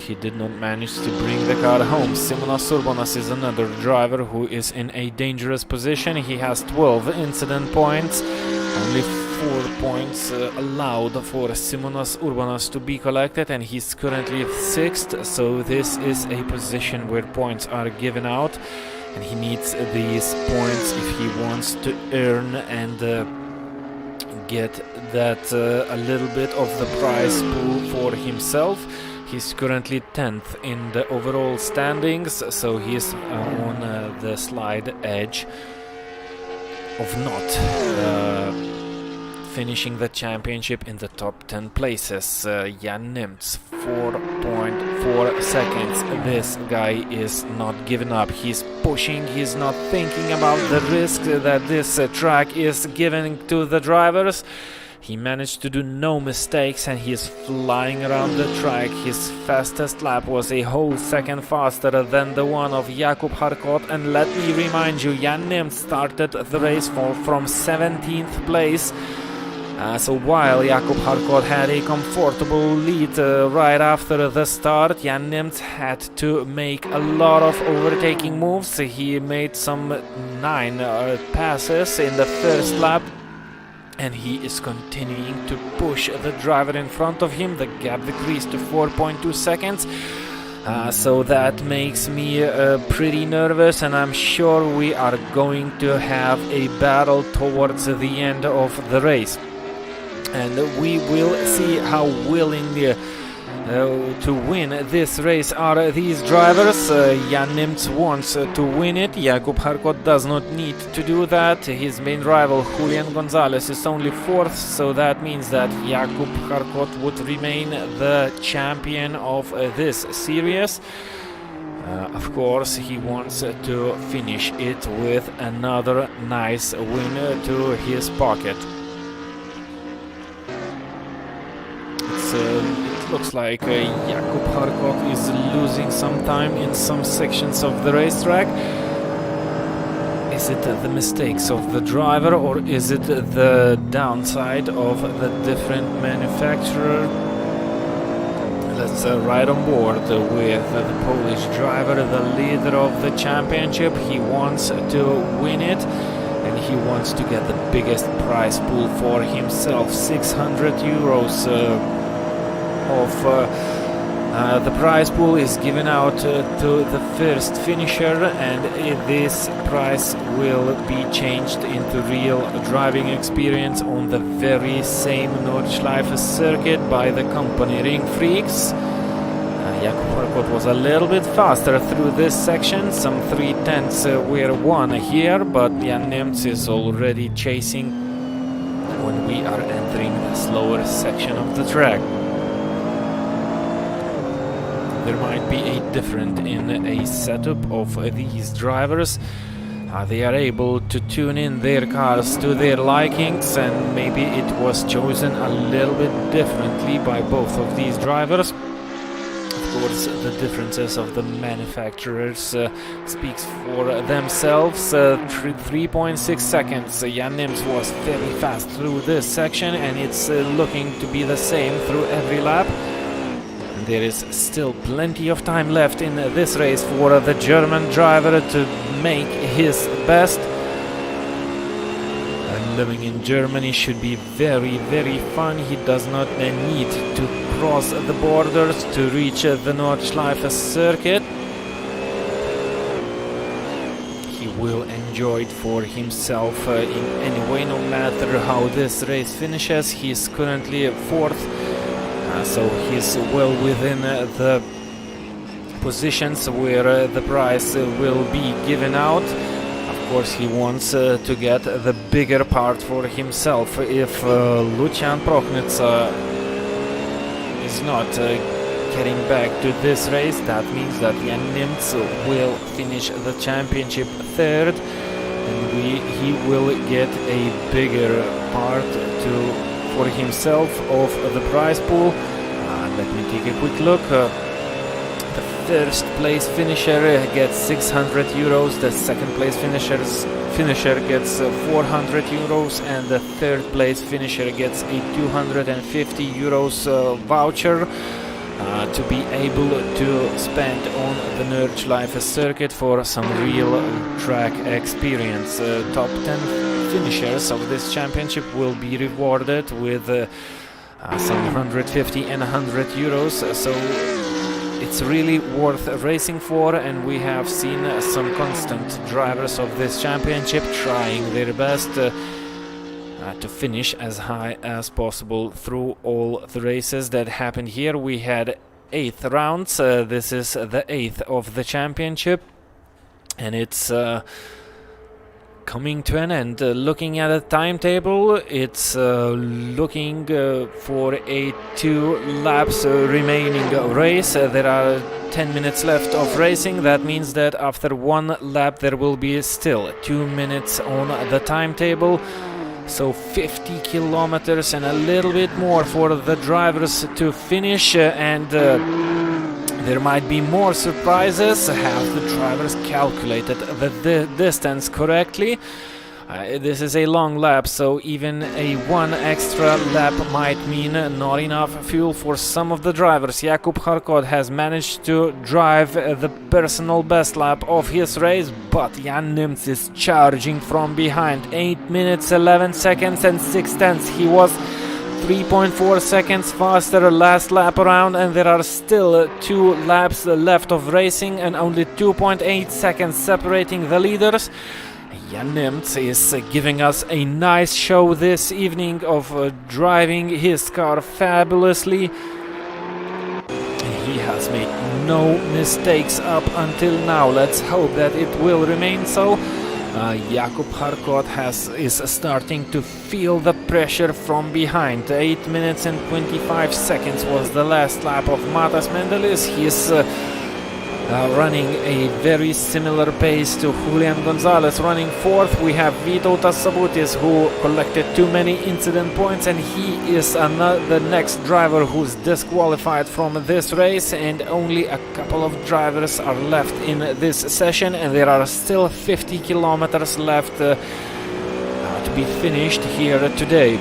he did not manage to bring the car home. Simonas Urbonas is another driver who is in a dangerous position. He has 12 incident points. Only 4 points allowed for Simonas Urbonas to be collected, and he's currently 6th, so this is a position where points are given out, and he needs these points if he wants to earn and get that a little bit of the prize pool for himself. He's currently 10th in the overall standings, so he's on the slight edge of not finishing the championship in the top 10 places. Jan Nimtz, 4.4 seconds. This guy is not giving up. He's pushing. He's not thinking about the risk that this track is giving to the drivers. He managed to do no mistakes, and he's flying around the track. His fastest lap was a whole second faster than the one of Jakub Harkot. And let me remind you, Jan Nimtz started the race from 17th place. So while Jakub Harkot had a comfortable lead right after the start, Jan Nimtz had to make a lot of overtaking moves. He made some 9 passes in the first lap, and he is continuing to push the driver in front of him. The gap decreased to 4.2 seconds. So that makes me pretty nervous, and I'm sure we are going to have a battle towards the end of the race. And we will see how willing to win this race are these drivers. Jan Nimtz wants to win it. Jakub Harkot does not need to do that. His main rival Julian Gonzalez is only 4th, so that means that Jakub Harkot would remain the champion of this series. Of course, he wants to finish it with another nice win to his pocket. It looks like Jakub Harkot is losing some time in some sections of the racetrack. Is it the mistakes of the driver, or is it the downside of the different manufacturer? Let's ride on board with the Polish driver, the leader of the championship. He wants to win it, and he wants to get the biggest prize pool for himself, 600 euros. Of the prize pool is given out to the first finisher, and this prize will be changed into real driving experience on the very same Nordschleife circuit by the company Ringfreaks. Jakub Harkot was a little bit faster through this section. Some 3/10 were won here, but Jan Nimtz is already chasing when we are entering the slower section of the track. There might be a difference in a setup of these drivers. They are able to tune in their cars to their likings, and maybe it was chosen a little bit differently by both of these drivers. Of course, the differences of the manufacturers speaks for themselves. 3.6 seconds. Jan Nimtz was very fast through this section, and it's looking to be the same through every lap. There is still plenty of time left in this race for the German driver to make his best. Living in Germany should be very, very fun. He does not need to cross the borders to reach the Nordschleife circuit. He will enjoy enjoy it for himself in any way, no matter how this race finishes. He's currently fourth, so he's well within the positions where the prize will be given out. Of course, he wants to get the bigger part for himself. If Lucian Prochnica is not getting back to this race, that means that Jan Nimtz will finish the championship third, and he will get a bigger part for himself of the prize pool. Let me take a quick look. The first place finisher gets 600 euros, the second place finisher gets 400 euros, and the third place finisher gets a 250 euros voucher to be able to spend on the Nerdschleife circuit for some real track experience. Top 10 finishers of this championship will be rewarded with some 150 and 100 euros, so it's really worth racing for, and we have seen some constant drivers of this championship trying their best to finish as high as possible through all the races that happened here. We had 8 rounds. This is the 8th of the championship, and it's coming to an end. Looking at the timetable, it's looking for a 2 laps remaining race. There are 10 minutes left of racing. That means that after 1 lap there will be still 2 minutes on the timetable. So 50 kilometers and a little bit more for the drivers to finish, and there might be more surprises. Have the drivers calculated the distance correctly? This is a long lap, so even a 1 extra lap might mean not enough fuel for some of the drivers. Jakub Harkot has managed to drive the personal best lap of his race, but Jan Nimtz is charging from behind. 8 minutes, 11 seconds and 6/10. He was 3.4 seconds faster last lap around, and there are still 2 laps left of racing and only 2.8 seconds separating the leaders. Jan Nimtz is giving us a nice show this evening of driving his car fabulously. He has made no mistakes up until now. Let's hope that it will remain so. Jakub Harkot is starting to feel the pressure from behind. 8 minutes and 25 seconds was the last lap of Matas Mendelis. He is running a very similar pace to Julian Gonzalez running fourth. We have Vytautas Sabutis, who collected too many incident points, and he is the next driver who's disqualified from this race, and only a couple of drivers are left in this session, and there are still 50 kilometers left to be finished here today.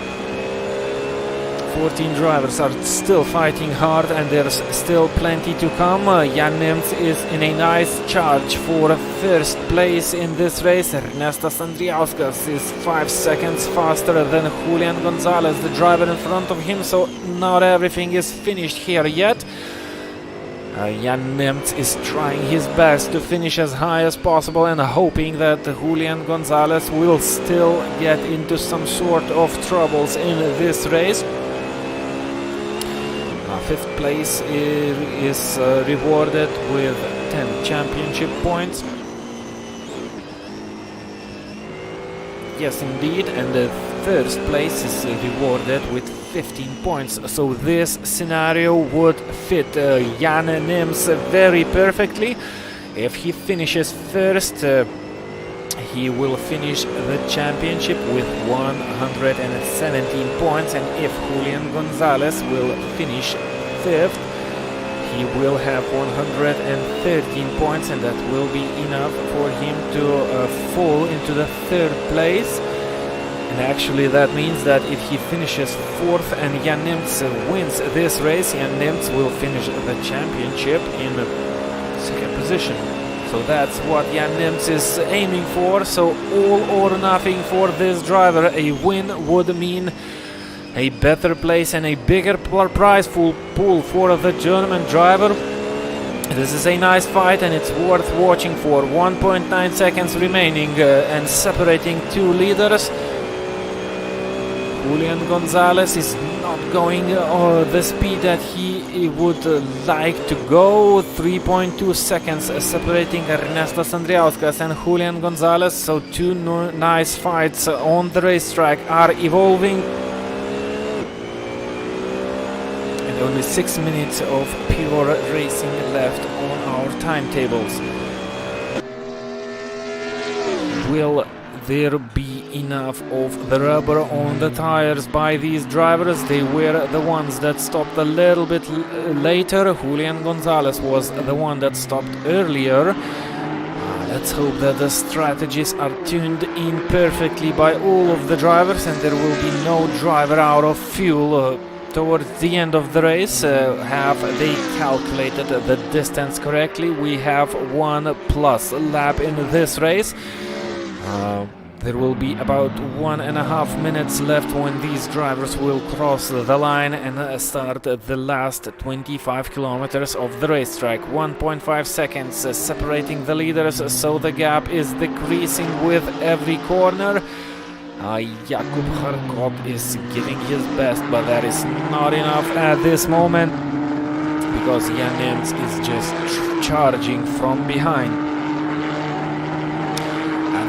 14 drivers are still fighting hard, and there's still plenty to come. Jan Nimtz is in a nice charge for first place in this race. Ernestas Andriauskas is 5 seconds faster than Julian Gonzalez, the driver in front of him, so not everything is finished here yet. Jan Nimtz is trying his best to finish as high as possible and hoping that Julian Gonzalez will still get into some sort of troubles in this race. Fifth place is rewarded with 10 championship points. Yes, indeed, and the first place is rewarded with 15 points. So this scenario would fit Jan Nimtz very perfectly. If he finishes first, he will finish the championship with 117 points, and if Julian Gonzalez will finish fifth, he will have 113 points, and that will be enough for him to fall into the third place. And actually that means that if he finishes fourth and Jan Nimtz wins this race, Jan Nimtz will finish the championship in second position. So that's what Jan Nimtz is aiming for. So all or nothing for this driver. A win would mean a better place and a bigger prize pool for the German driver. This is a nice fight and it's worth watching for. 1.9 seconds remaining and separating two leaders. Julian Gonzalez is not going the speed that he would like to go. 3.2 seconds separating Ernestas Andriauskas and Julian Gonzalez. So two nice fights on the racetrack are evolving. And only 6 minutes of pure racing left on our timetables. Will there be enough of the rubber on the tires by these drivers? They were the ones that stopped a little bit later. Julian Gonzalez was the one that stopped earlier. Let's hope that the strategies are tuned in perfectly by all of the drivers and there will be no driver out of fuel towards the end of the race. Have they calculated the distance correctly? We have 1+ lap in this race. There will be about 1.5 minutes left when these drivers will cross the line and start the last 25 kilometers of the racetrack. 1.5 seconds separating the leaders, so the gap is decreasing with every corner. Jakub Harkot is giving his best, but that is not enough at this moment because Jan Nemec is just charging from behind.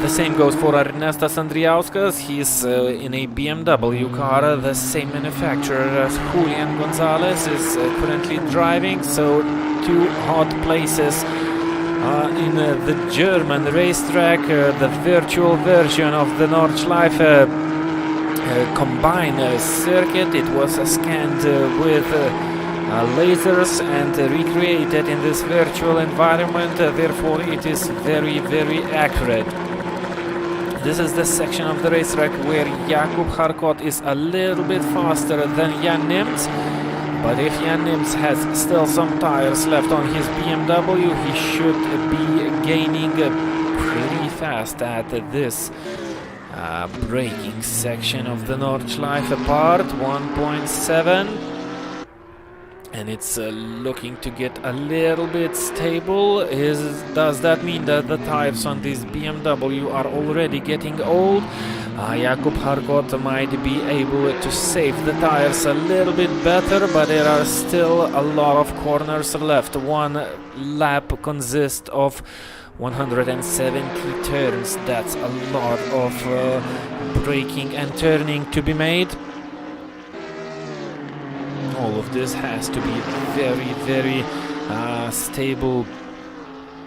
The same goes for Ernestas Andriauskas. He's in a BMW car, the same manufacturer as Julian Gonzalez is currently driving. So two hot places in the German racetrack, the virtual version of the Nordschleife combined circuit. It was scanned with lasers and recreated in this virtual environment. Therefore, it is very, very accurate. This is the section of the racetrack where Jakub Harkot is a little bit faster than Jan Nemec. But if Jan Nemec has still some tires left on his BMW, he should be gaining pretty fast at this braking section of the Nordschleife part. 1.7. And it's looking to get a little bit stable. Does that mean that the tires on this BMW are already getting old? Jakub Harkot might be able to save the tires a little bit better, but there are still a lot of corners left. One lap consists of 170 turns. That's a lot of braking and turning to be made. All of this has to be very, very stable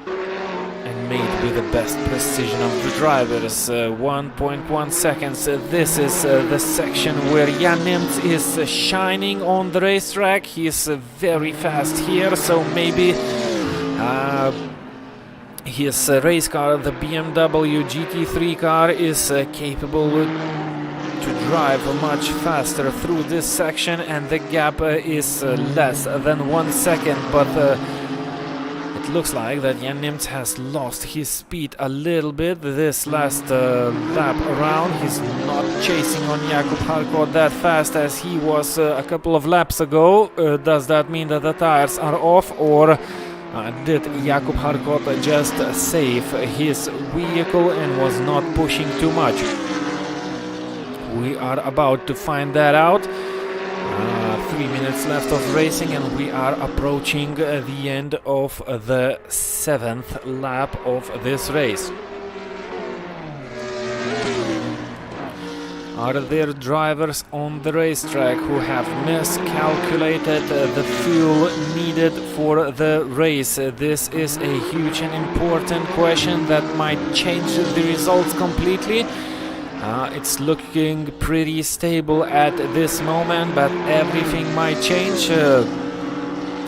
and made with the best precision of the drivers. 1.1 seconds. This is the section where Jan Nemec is shining on the racetrack. He is very fast here, so maybe his race car, the BMW GT3 car, is capable to drive much faster through this section, and the gap is less than 1 second, but it looks like that Jan Nemec has lost his speed a little bit this last lap around. He's not chasing on Jakub Harkot that fast as he was a couple of laps ago. Does that mean that the tires are off, or did Jakub Harkot just save his vehicle and was not pushing too much? We are about to find that out. 3 minutes left of racing and we are approaching the end of the 7th lap of this race. Are there drivers on the racetrack who have miscalculated the fuel needed for the race? This is a huge and important question that might change the results completely. It's looking pretty stable at this moment, but everything might change.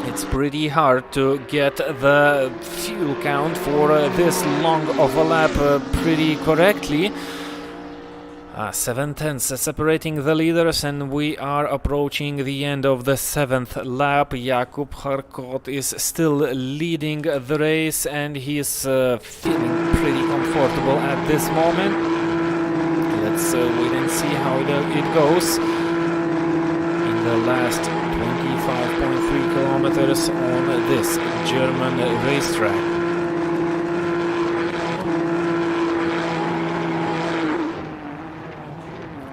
It's pretty hard to get the fuel count for this long of a lap pretty correctly. 7 tenths separating the leaders, and we are approaching the end of the 7th lap. Jakub Harkot is still leading the race and he's feeling pretty comfortable at this moment. Let's wait and see how it goes. In the last 25 5.3 kilometers on this German racetrack.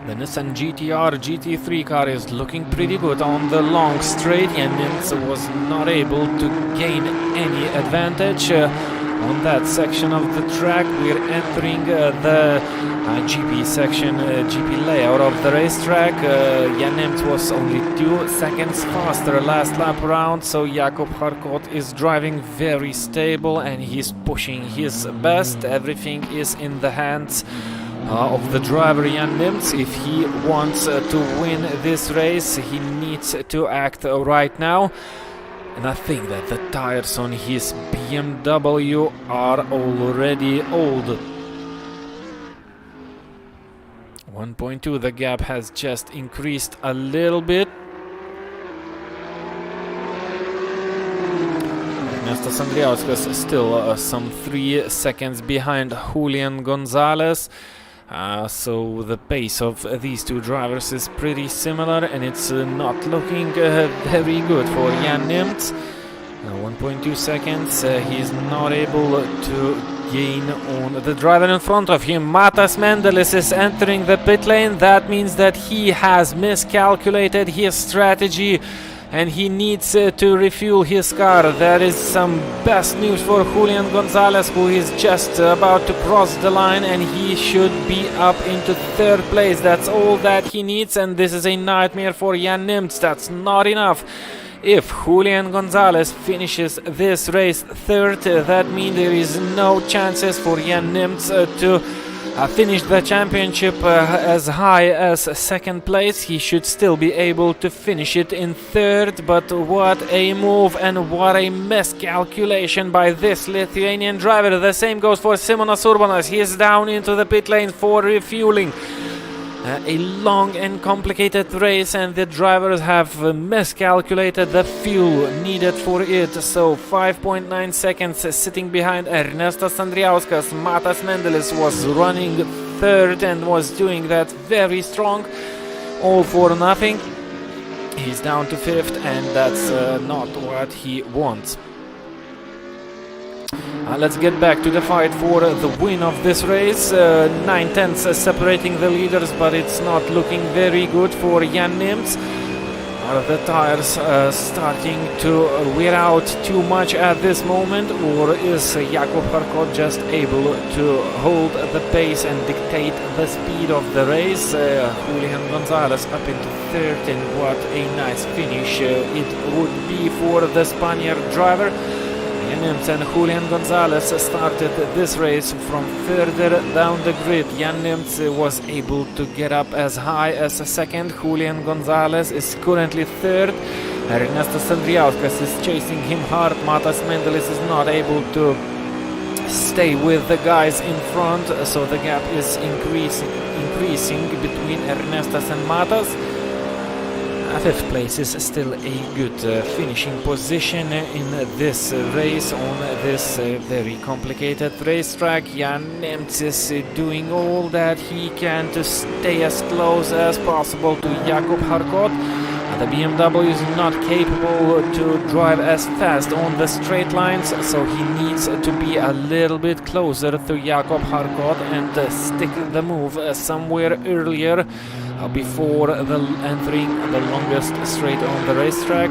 The Nissan GT-R GT3 car is looking pretty good on the long straight, and Nimz was not able to gain any advantage on that section of the track. We're entering the GP section, GP layout of the racetrack. Jan Nimz was only 2 seconds faster last lap around, so Jakub Harkot is driving very stable and he's pushing his best. Everything is in the hands of the driver Jan Nimz. If he wants to win this race, he needs to act right now. And I think that the tires on his BMW are already old. 1.2, the gap has just increased a little bit. Ernestas Andriauskas is still some 3 seconds behind Julian Gonzalez. So the pace of these two drivers is pretty similar, and it's not looking very good for Jan Nimz. 1.2 seconds, he's not able to gain on the driver in front of him. Matas Mendelis is entering the pit lane. That means that he has miscalculated his strategy and he needs to refuel his car. That is some best news for Julian Gonzalez, who is just about to cross the line, and he should be up into 3rd place. That's all that he needs, and this is a nightmare for Jan Nimz. That's not enough. If Julian Gonzalez finishes this race 3rd, that means there is no chances for Jan Nimz to finish the championship as high as 2nd place. He should still be able to finish it in 3rd, but what a move and what a miscalculation by this Lithuanian driver. The same goes for Simonas Urbanas. He is down into the pit lane for refueling. A long and complicated race, and the drivers have miscalculated the fuel needed for it. So 5.9 seconds sitting behind Ernestas Andriauskas. Matas Mendelis was running 3rd and was doing that very strong. All for nothing. He's down to 5th, and that's not what he wants. Let's get back to the fight for the win of this race. 9 tenths separating the leaders, but it's not looking very good for Jan Nimz. Are the tires starting to wear out too much at this moment, or is Jakub Harkot just able to hold the pace and dictate the speed of the race? Julian Gonzalez up into 3rd, and what a nice finish it would be for the Spaniard driver. Jan Nimz and Julian Gonzalez started this race from further down the grid. Jan Nimz was able to get up as high as 2nd. Julian Gonzalez is currently 3rd. Ernestas Andriauskas is chasing him hard. Matas Mendelis is not able to stay with the guys in front, so the gap is increasing between Ernestas and Matas. 5th place is still a good finishing position in this race on this very complicated racetrack. Jan Nimz is doing all that he can to stay as close as possible to Jakub Harkot. The BMW is not capable to drive as fast on the straight lines, so he needs to be a little bit closer to Jakub Harkot and stick the move somewhere earlier before entering the longest straight on the racetrack.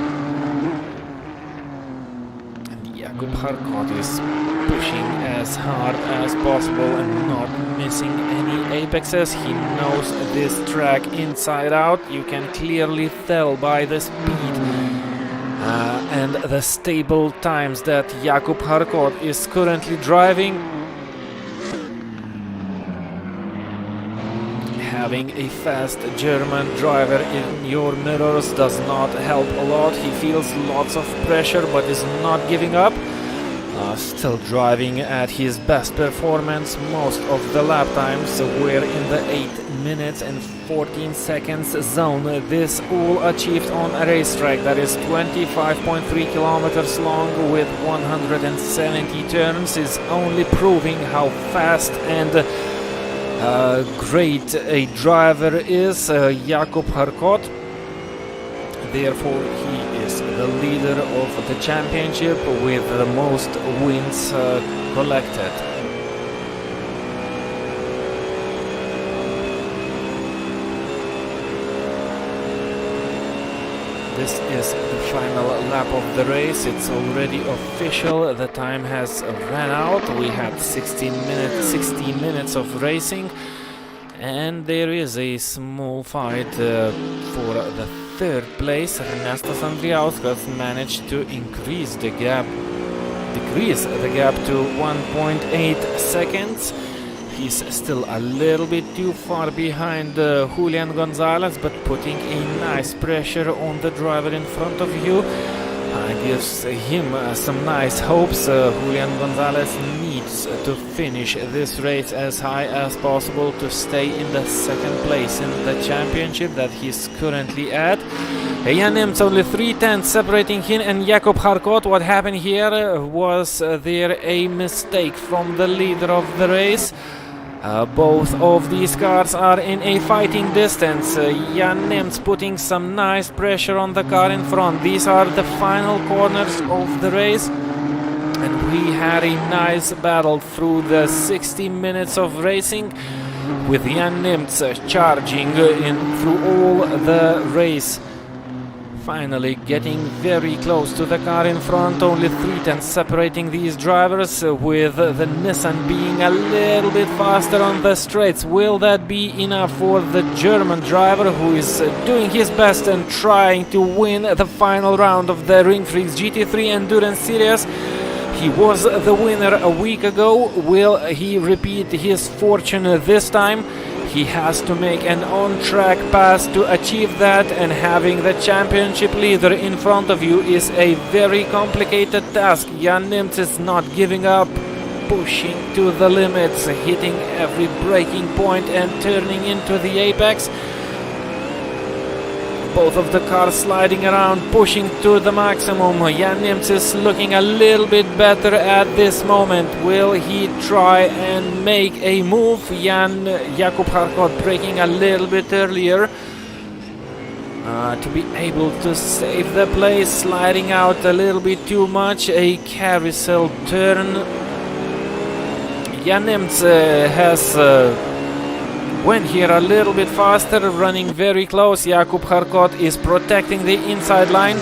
And Jakub Harkot is pushing as hard as possible and not missing any apexes. He knows this track inside out. You can clearly tell by the speed and the stable times that Jakub Harkot is currently driving. Having a fast German driver in your mirrors does not help a lot. He feels lots of pressure but is not giving up. Still driving at his best performance most of the lap times. We're in the 8 minutes and 14 seconds zone. This all achieved on a racetrack that is 25.3 kilometers long with 170 turns is only proving how fast and great a driver is Jakub Harkot. Therefore, he is is the leader of the championship with the most wins collected. This is the final lap of the race. It's already official. The time has ran out. We had 60 minutes of racing, and there is a small fight for the third place. Ernestas Andrijauskas managed to decrease the gap to 1.8 seconds. He's still a little bit too far behind Julian Gonzalez, but putting a nice pressure on the driver in front of you gives him some nice hopes. Julian Gonzalez needs to finish this race as high as possible to stay in the second place in the championship that he's currently at. Jan Nimtz only 3/10 separating him and Jakub Harkot. What happened here was there a mistake from the leader of the race. Both of these cars are in a fighting distance. Jan Nimtz putting some nice pressure on the car in front. These are the final corners of the race, and we had a nice battle through the 60 minutes of racing, with Jan Nimtz charging in through all the race. Finally getting very close to the car in front, only 3/10 separating these drivers, with the Nissan being a little bit faster on the straights. Will that be enough for the German driver, who is doing his best and trying to win the final round of the Ringfreaks GT3 Endurance Series? He was the winner a week ago. Will he repeat his fortune this time? He has to make an on-track pass to achieve that, and having the championship leader in front of you is a very complicated task. Jan Nimtz is not giving up, pushing to the limits, hitting every braking point and turning into the apex. Both of the cars sliding around, pushing to the maximum. Jan Nimtz is looking a little bit better at this moment. Will he try and make a move? Jakub Harkot braking a little bit earlier to be able to save the place, sliding out a little bit too much. A carousel turn. Jan Nimtz has went here a little bit faster, running very close. Jakub Harkot is protecting the inside line.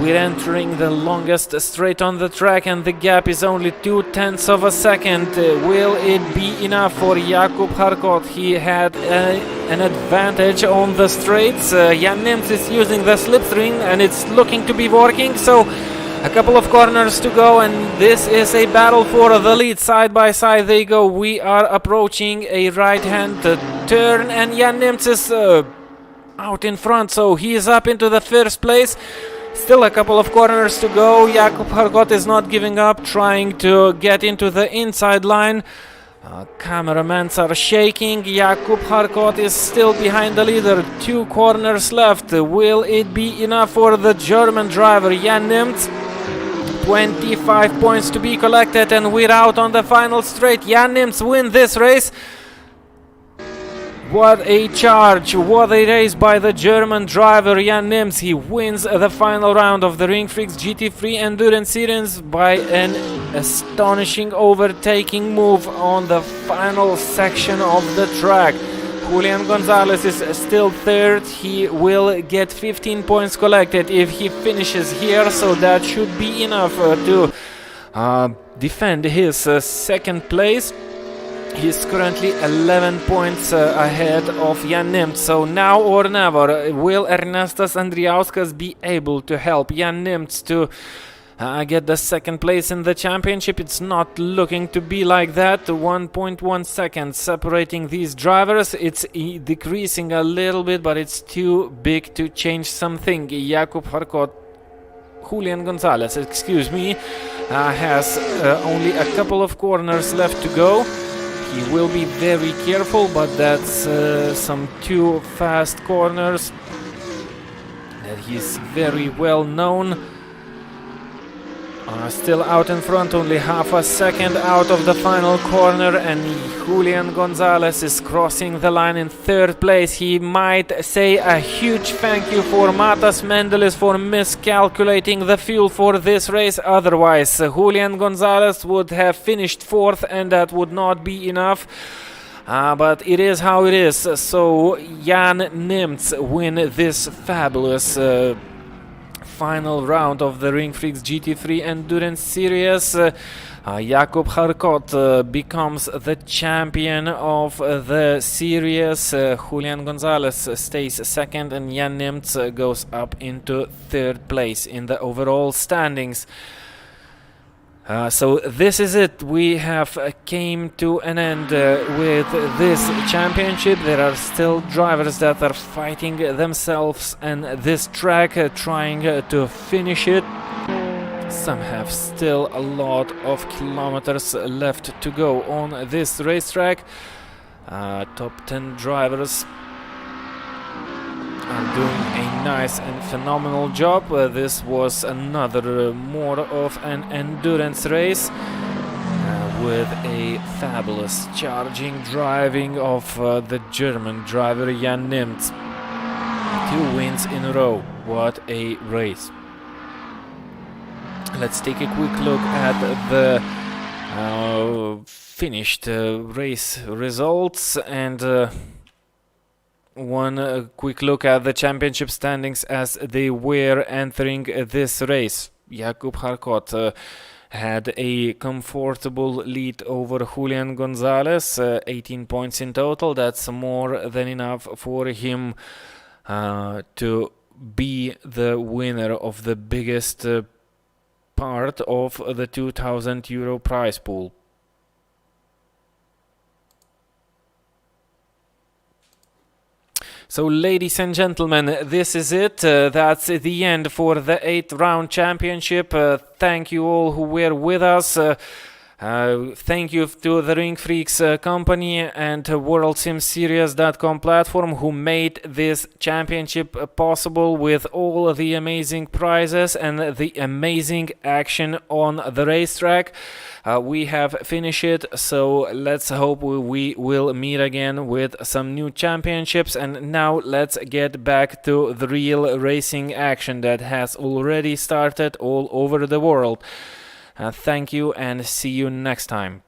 We're entering the longest straight on the track, and the gap is only 0.2 of a second. Will it be enough for Jakub Harkot? He had an advantage on the straights. Jan Nimtz is using the slipstream, and it's looking to be working, so a couple of corners to go, and this is a battle for the lead. Side by side they go. We are approaching a right-hand turn, and Jan Nimtz is out in front, so he is up into the first place. Still a couple of corners to go. Jakub Harkot is not giving up, trying to get into the inside line. Cameramans are shaking. Jakub Harkot is still behind the leader. 2 corners left. Will it be enough for the German driver Jan Nimtz? 25 points to be collected, and we're out on the final straight. Jan Nimtz wins this race. What a charge, what a race by the German driver Jan Nimtz. He wins the final round of the Ringfreaks GT3 Endurance Series by an astonishing overtaking move on the final section of the track. Julian Gonzalez is still third. He will get 15 points collected if he finishes here, so that should be enough to defend his second place. He's currently 11 points ahead of Jan Nimtz, so now or never. Will Ernestas Andrijauskas be able to help Jan Nimtz to get the second place in the championship? It's not looking to be like that. 1.1 seconds separating these drivers. It's decreasing a little bit, but it's too big to change something. Jakub Harkot, Julian Gonzalez, excuse me, has only a couple of corners left to go. He will be very careful, but that's some 2 fast corners that he's very well known. Still out in front, only half a second out of the final corner, and Julian Gonzalez is crossing the line in third place. He might say a huge thank you for Matas Mendelis for miscalculating the fuel for this race. Otherwise, Julian Gonzalez would have finished fourth, and that would not be enough. But it is how it is. So Jan Nimtz win this fabulous final round of the Ringfreaks GT3 Endurance Series. Jakub Harkot becomes the champion of the series. Julian Gonzalez stays second, and Jan Nimtz goes up into third place in the overall standings. So this is it. We have came to an end with this championship. There are still drivers that are fighting themselves and this track, trying to finish it. Some have still a lot of kilometers left to go on this racetrack. Top 10 drivers are doing a nice and phenomenal job. This was another more of an endurance race with a fabulous charging driving of the German driver Jan Nimtz. 2 wins in a row. What a race. Let's take a quick look at the finished race results and one quick look at the championship standings as they were entering this race. Jakub Harkot had a comfortable lead over Julian Gonzalez, 18 points in total. That's more than enough for him to be the winner of the biggest part of the €2,000 prize pool. So, ladies and gentlemen, this is it. That's the end for the 8th round championship. Thank you all who were with us. Thank you to the Ringfreaks company and WorldSimSeries.com platform who made this championship possible with all the amazing prizes and the amazing action on the racetrack. We have finished it, so let's hope we will meet again with some new championships. And now let's get back to the real racing action that has already started all over the world. Thank you and see you next time.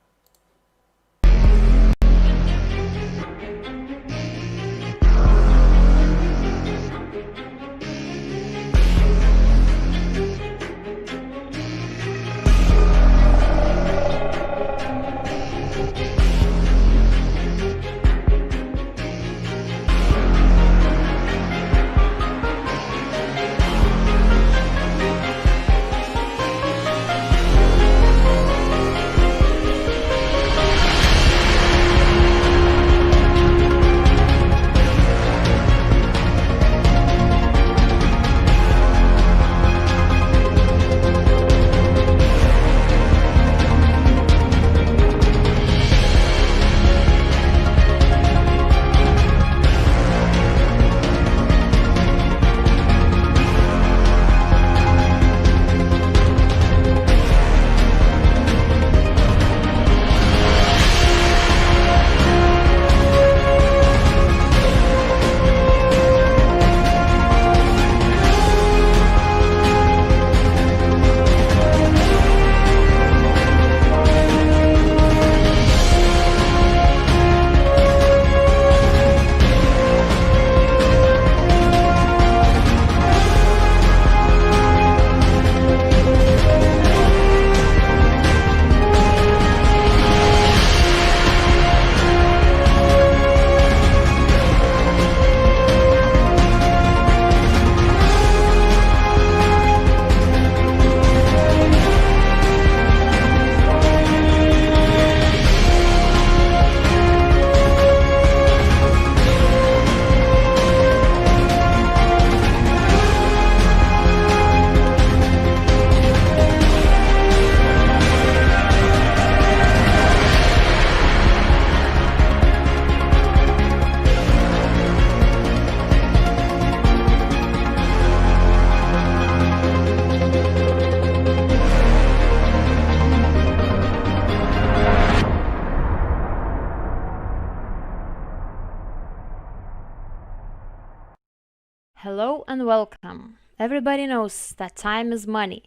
Hello and welcome. Everybody knows that time is money.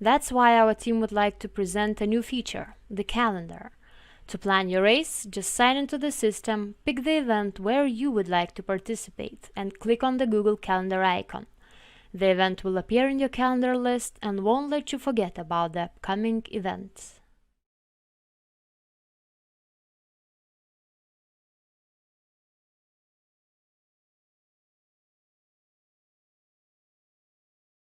That's why our team would like to present a new feature, the calendar. To plan your race, just sign into the system, pick the event where you would like to participate, and click on the Google Calendar icon. The event will appear in your calendar list and won't let you forget about the upcoming events.